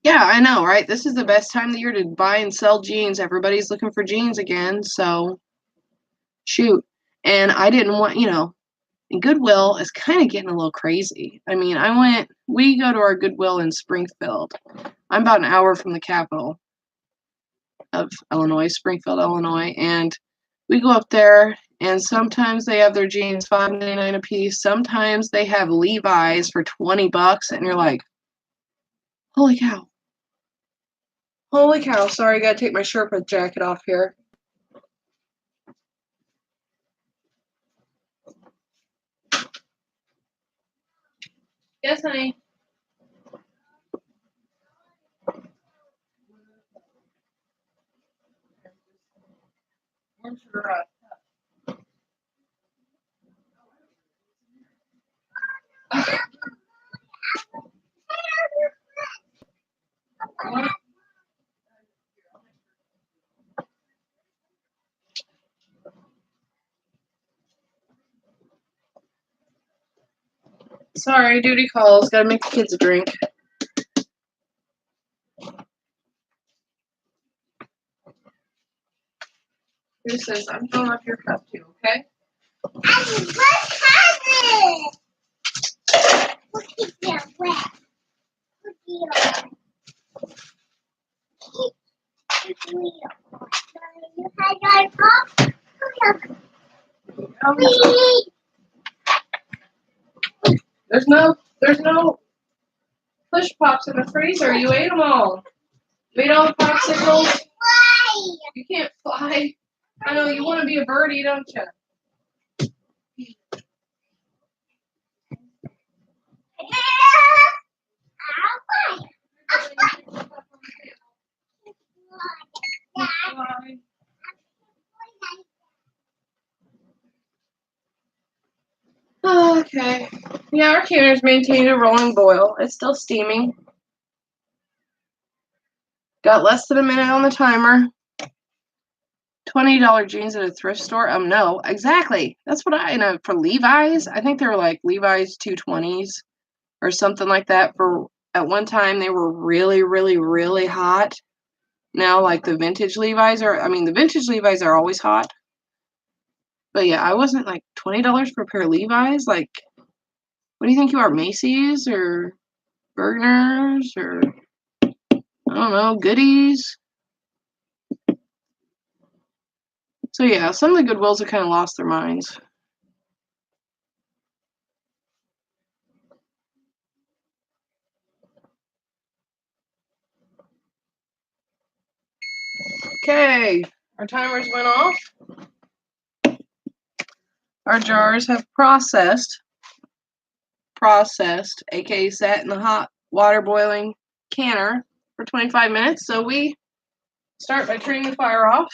Yeah, I know, right? This is the best time of the year to buy and sell jeans. Everybody's looking for jeans again, so shoot. And I didn't want, and Goodwill is kind of getting a little crazy. I mean, we go to our Goodwill in Springfield. I'm about an hour from the capital of Illinois, Springfield, Illinois, and we go up there, and sometimes they have their jeans $5.99 a piece. Sometimes they have Levi's for $20, and you're like, holy cow. Holy cow. Sorry, I gotta take my Sherpa jacket off here. Yes, honey. Sorry, duty calls. Gotta make the kids a drink. Who says I'm filling up your cup too, okay? What happened? Look at your wet. Look at your You had your pop? Please. There's no push pops in the freezer. You ate them all. You ate all the popsicles. Why? You can't fly. I know you want to be a birdie, don't you? Okay. Yeah, our canner's maintained a rolling boil. It's still steaming. Got less than a minute on the timer. $20 jeans at a thrift store. No, exactly. That's what I know for Levi's. I think they were like Levi's 220s or something like that. For at one time they were really, really, really hot. Now, like the vintage Levi's the vintage Levi's are always hot. But yeah, I wasn't like $20 for a pair of Levi's. Like, what do you think you are, Macy's or Bergner's or I don't know, Goodies? So yeah, some of the Goodwills have kind of lost their minds. Okay, our timers went off. Our jars have processed, aka sat in the hot water boiling canner for 25 minutes. So we start by turning the fire off.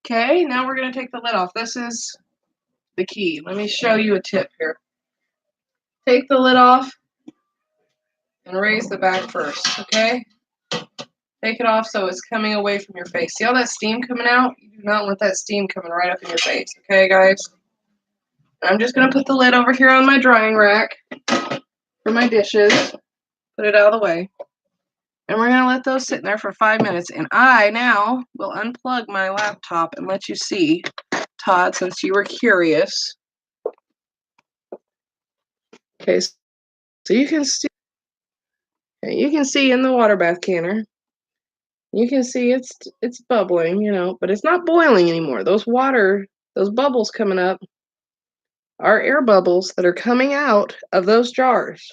Okay, now we're going to take the lid off. This is the key. Let me show you a tip here. Take the lid off and raise the back first, okay? Take it off so it's coming away from your face. See all that steam coming out? You do not want that steam coming right up in your face, okay, guys? I'm just going to put the lid over here on my drying rack for my dishes. Put it out of the way. And we're going to let those sit in there for 5 minutes. And I now will unplug my laptop and let you see, Todd, since you were curious. Okay, so you can see, in the water bath canner, you can see it's bubbling, but it's not boiling anymore. Those bubbles coming up are air bubbles that are coming out of those jars.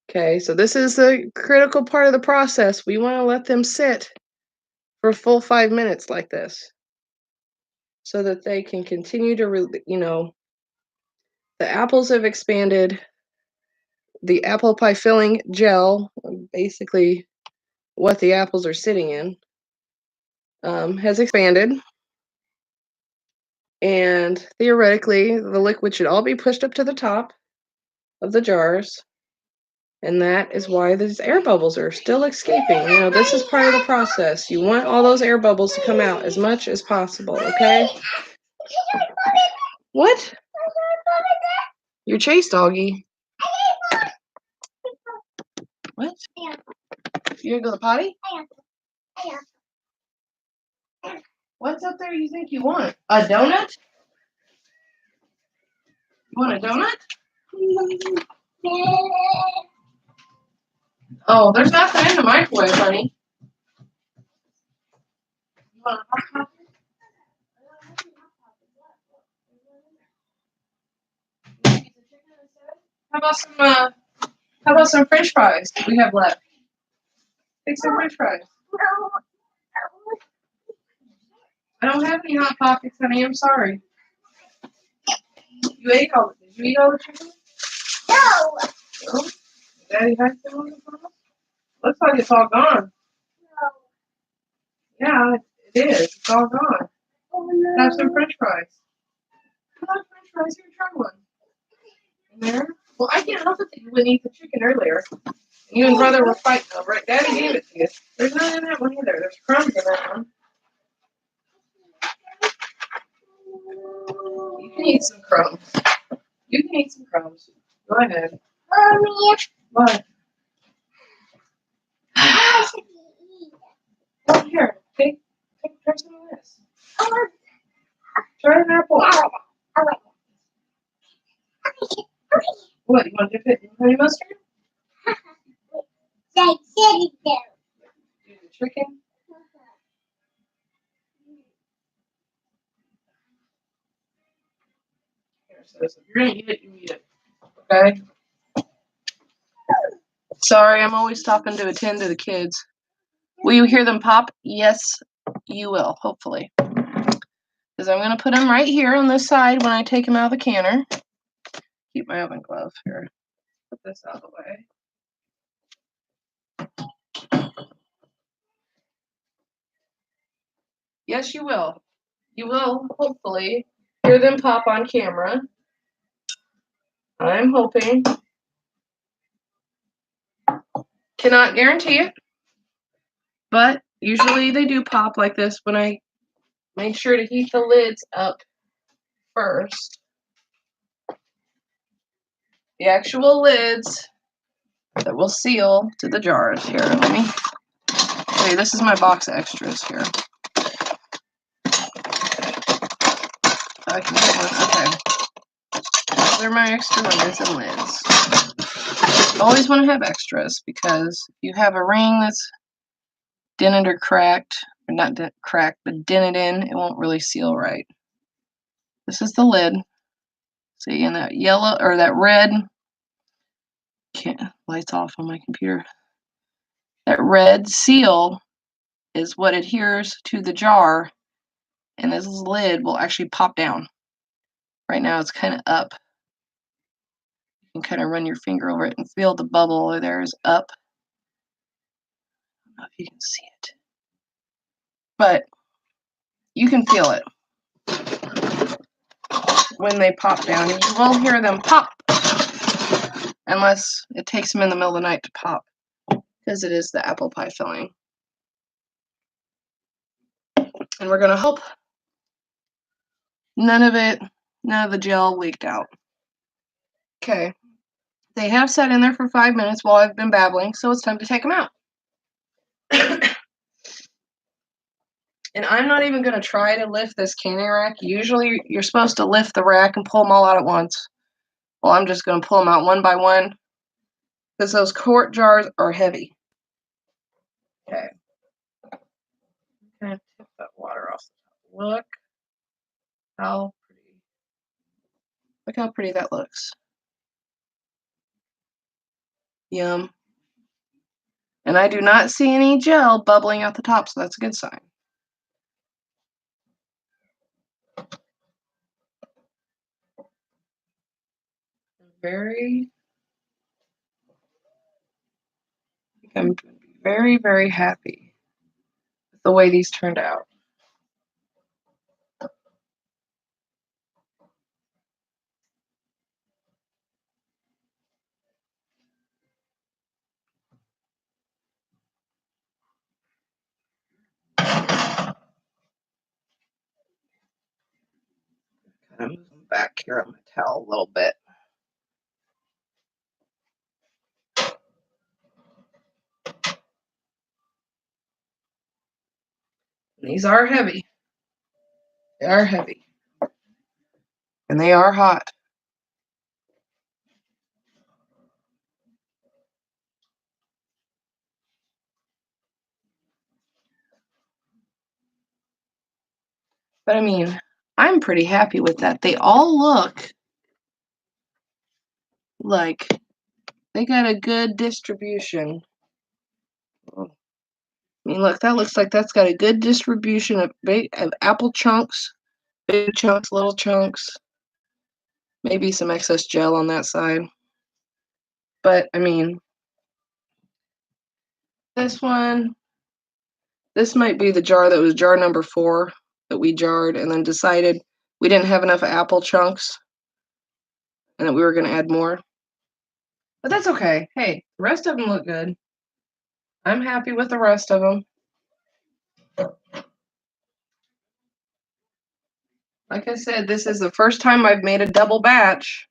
Okay, so this is the critical part of the process. We want to let them sit for a full 5 minutes like this so that they can continue to, the apples have expanded. The apple pie filling gel, basically what the apples are sitting in, has expanded. And theoretically, the liquid should all be pushed up to the top of the jars. And that is why these air bubbles are still escaping. This is part of the process. You want all those air bubbles to come out as much as possible, okay? What? Your chase doggy. What? You gonna go to the potty? What's up there you think you want? A donut? You want a donut? Oh, there's nothing in the microwave, honey. You want a hot pocket? How about some French fries we have left? Take some French fries. I don't have any hot pockets, honey. I'm sorry. Did you eat all the chicken? No. No? Daddy has some on the phone? Looks like it's all gone. No. Yeah, it is. It's all gone. Oh, no. Have some French fries. How about French fries? Here, try one. In there? Well, I can't help it that you wouldn't eat the chicken earlier. You and brother were fighting over it. Daddy gave it to you. There's none in that one either. There's crumbs in that one. You can eat some crumbs. You can eat some crumbs. Go ahead. Mommy, What? I should be eating. Oh, here. Try some of this. Oh, Try an apple. I want it. What? You want to dip it in honey mustard? Like sitting there. Do the chicken? Here, so if you're gonna eat it, you eat it. Okay? Sorry, I'm always stopping to attend to the kids. Will you hear them pop? Yes, you will, hopefully. Because I'm going to put them right here on this side when I take them out of the canner. Keep my oven glove here. Put this out of the way. Yes, you will. You will, hopefully, hear them pop on camera. I'm hoping. Cannot guarantee it. But usually they do pop like this when I make sure to heat the lids up first. The actual lids that will seal to the jars. Here, let me show you. This is my box of extras here. I can get one. Okay. Those are my extra layers and lids. Always want to have extras because if you have a ring that's dented or cracked, or not cracked, but dented in, it won't really seal right. This is the lid. See, and that yellow or that red, lights off on my computer. That red seal is what adheres to the jar, and this lid will actually pop down. Right now it's kind of up. You can kind of run your finger over it and feel the bubble there is up. I don't know if you can see it, but you can feel it when they pop down. And you will hear them pop unless it takes them in the middle of the night to pop because it is the apple pie filling. And we're going to hope none of the gel leaked out. Okay. They have sat in there for 5 minutes while I've been babbling, so it's time to take them out. And I'm not even going to try to lift this canning rack. Usually you're supposed to lift the rack and pull them all out at once. Well, I'm just going to pull them out one by one because those quart jars are heavy. Okay. I'm going to tip that water off the top. Look how pretty that looks. Yum. And I do not see any gel bubbling out the top, so that's a good sign. I'm very, very happy with the way these turned out. I'm moving back here on my towel a little bit. These are heavy. They are heavy. And they are hot. But I mean, I'm pretty happy with that. They all look like they got a good distribution. I mean, look, that looks like that's got a good distribution of apple chunks, big chunks, little chunks, maybe some excess gel on that side. But I mean, this might be the jar that was jar number 4 that we jarred and then decided we didn't have enough apple chunks and that we were going to add more. But that's okay. Hey, the rest of them look good. I'm happy with the rest of them. Like I said, this is the first time I've made a double batch.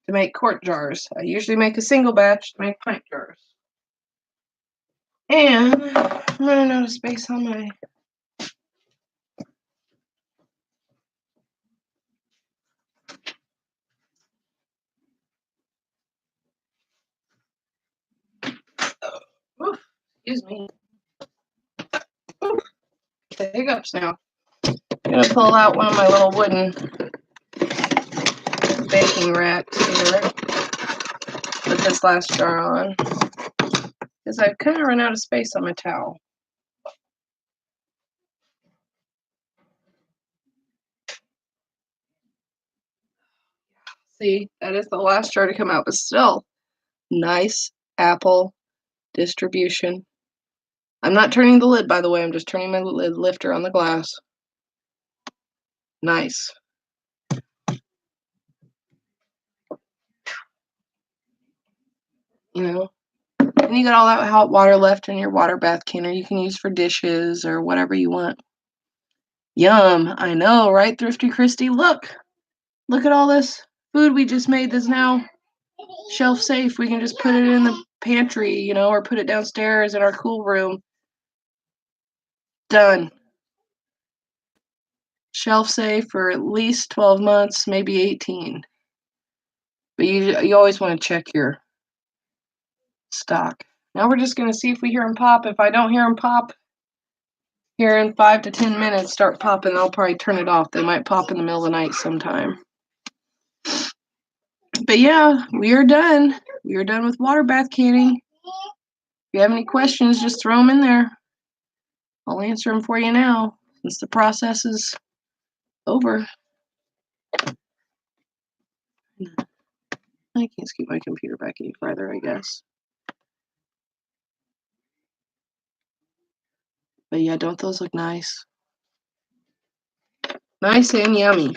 to make quart jars. I usually make a single batch to make pint jars. And I'm running out of space on my excuse me. The hiccups now. I'm gonna pull out one of my little wooden baking racks here. Put this last jar on. Because I've kind of run out of space on my towel. See, that is the last jar to come out, but still, nice apple distribution. I'm not turning the lid, by the way. I'm just turning my lid lifter on the glass. Nice. You know, and you got all that hot water left in your water bath canner you can use for dishes or whatever you want. Yum. I know, right, Thrifty Christy? Look at all this food we just made that's now shelf safe. We can just put it in the pantry, you know, or put it downstairs in our cool room. Done. Shelf safe for at least 12 months, maybe 18. But you always want to check your stock. Now we're just going to see if we hear them pop. If I don't hear them pop here in 5 to 10 minutes, start popping, I'll probably turn it off. They might pop in the middle of the night sometime. But yeah, we are done. We are done with water bath canning. If you have any questions, just throw them in there. I'll answer them for you now, since the process is over. I can't scoot my computer back any farther, I guess. But yeah, don't those look nice? Nice and yummy.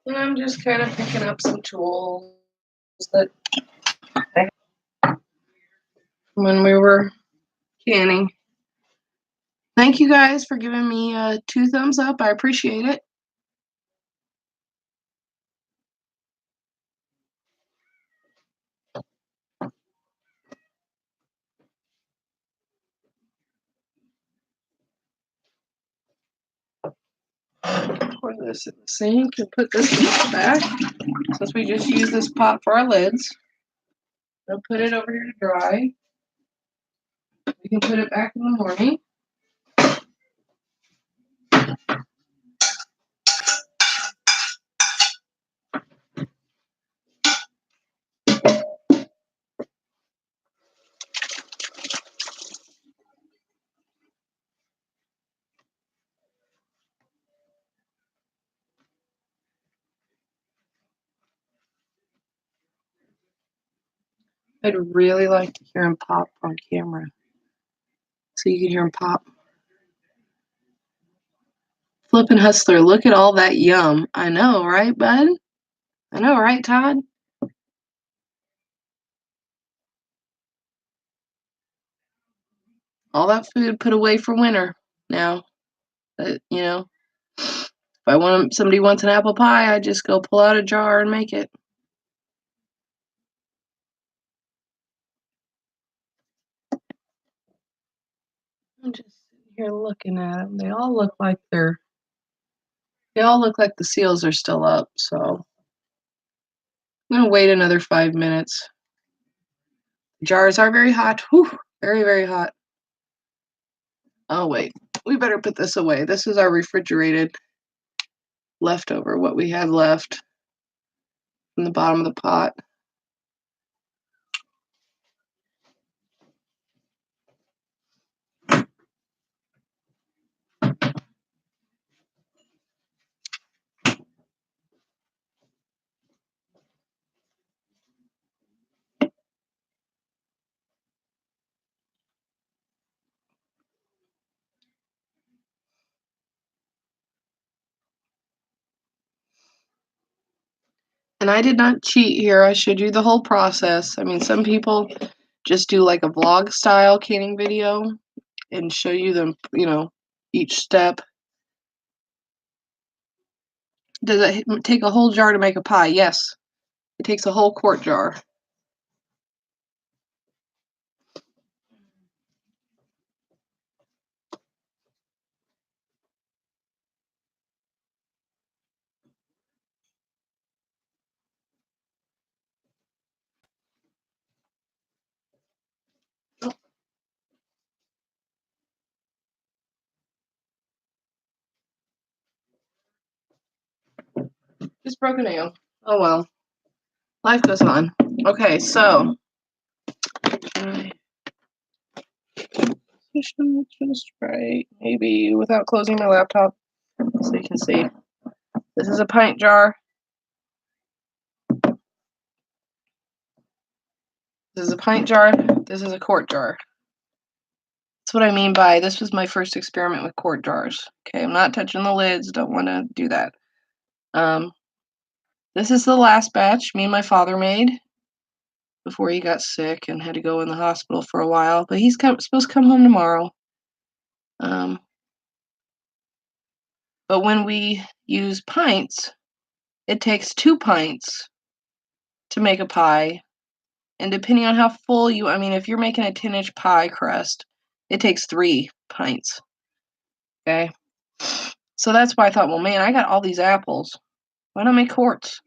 And I'm just kind of picking up some tools that I had when we were canning. Thank you guys for giving me 2 thumbs up. I appreciate it. Pour this in the sink and put this in the back. Since we just use this pot for our lids, I'll put it over here to dry. We can put it back in the morning. I'd really like to hear him pop on camera. So you can hear him pop. Flippin' Hustler, look at all that yum. I know, right, bud? I know, right, Todd? All that food put away for winter now. You know, if somebody wants an apple pie, I just go pull out a jar and make it. I'm just sitting here looking at them. They all look like the seals are still up, so I'm gonna wait another 5 minutes. Jars are very hot. Whew, very, very hot. Oh wait, we better put this away. This is our refrigerated leftover, what we had left from the bottom of the pot. And I did not cheat here. I showed you the whole process. I mean, some people just do like a vlog style canning video. and show you them, each step. Does it take a whole jar to make a pie? Yes. It takes a whole quart jar. Just broke a nail. Oh well. Life goes on. Okay, so just right, maybe without closing my laptop, so you can see. This is a pint jar. This is a pint jar. This is a quart jar. That's what I mean by this was my first experiment with quart jars. Okay, I'm not touching the lids. Don't want to do that. This is the last batch me and my father made before he got sick and had to go in the hospital for a while. But he's supposed to come home tomorrow. But when we use pints, it takes 2 pints to make a pie. And depending on how full if you're making a 10-inch pie crust, it takes 3 pints. Okay? So that's why I thought, well, man, I got all these apples. Why not make quarts?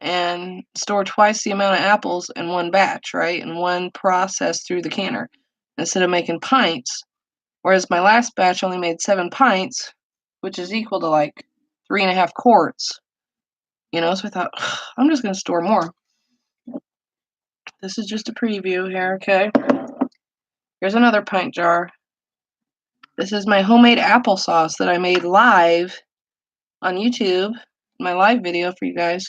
And store twice the amount of apples in one batch, right? And one process through the canner instead of making pints. Whereas my last batch only made 7 pints, which is equal to like 3.5 quarts. So I thought, I'm just going to store more. This is just a preview here, okay? Here's another pint jar. This is my homemade applesauce that I made live on YouTube. My live video for you guys.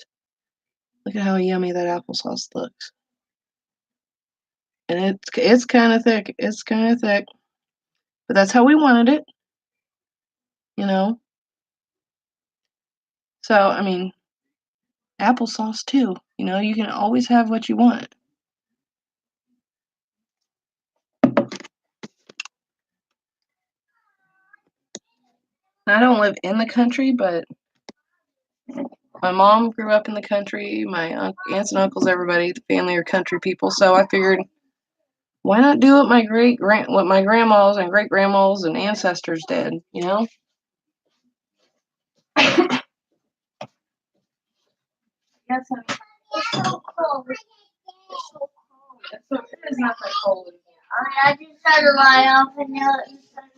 Look at how yummy that applesauce looks. And it's kind of thick. It's kind of thick. But that's how we wanted it. So, applesauce too. You can always have what you want. I don't live in the country, but my mom grew up in the country. My aunts and uncles, everybody, the family are country people. So I figured, why not do what what my grandmas and great grandmas and ancestors did? Yes, honey. It's so cold. It's so cold. It is not that cold in here. I just turned the light off and now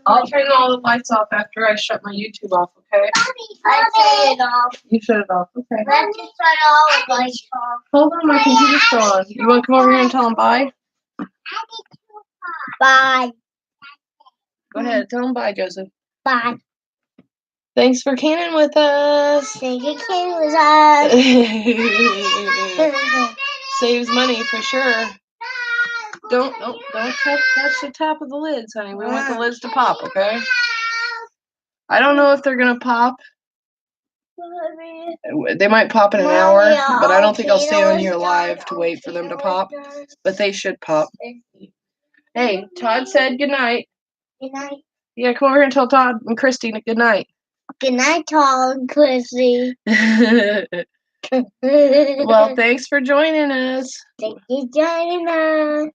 I'll turn all the lights off after I shut my YouTube off, okay? I turned it off. You shut it off, okay. Let's just turn all the lights off. Hold on, my computer's still on. You want to come over here and tell them bye? Bye. Go ahead, tell them bye, Joseph. Bye. Thanks for canning with us. Thank you, King was us. Saves money for sure. Don't touch the top of the lids, honey. We want the lids to pop, okay? I don't know if they're gonna pop. They might pop in an hour, but I don't think I'll stay on here live to wait for them to pop. But they should pop. Hey, Todd said good night. Good night. Yeah, come over here and tell Todd and Christy good night. Good night, Todd and Chrissy. Well, thanks for joining us. Thank you for joining us.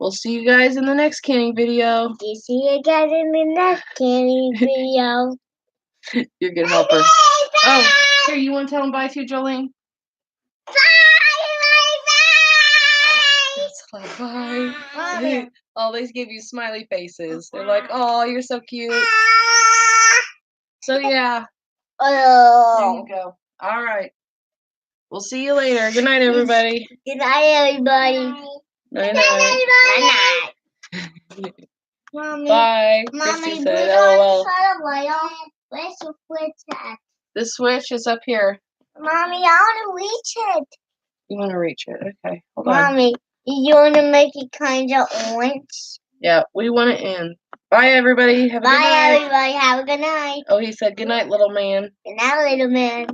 We'll see you guys in the next canning video. See you guys in the next canning video. You're a good helper. Oh, here, you want to tell them bye too, Jolene? Bye. That's like bye. Oh, they give you smiley faces. They're like, oh, you're so cute. So, yeah. There you go. All right. We'll see you later. Good night, everybody. Good night, everybody. Night, night. Night. Mommy. Bye. Mommy, Christy we said, gotta LOL. turn the light off. Where's the switch at? The switch is up here. Mommy, I want to reach it. You want to reach it? Okay. Hold on. Mommy, you want to make it kind of orange? Yeah, we want it in. Bye, everybody. Have a good night. Bye, everybody. Have a good night. Oh, he said good night, little man. Good night, little man.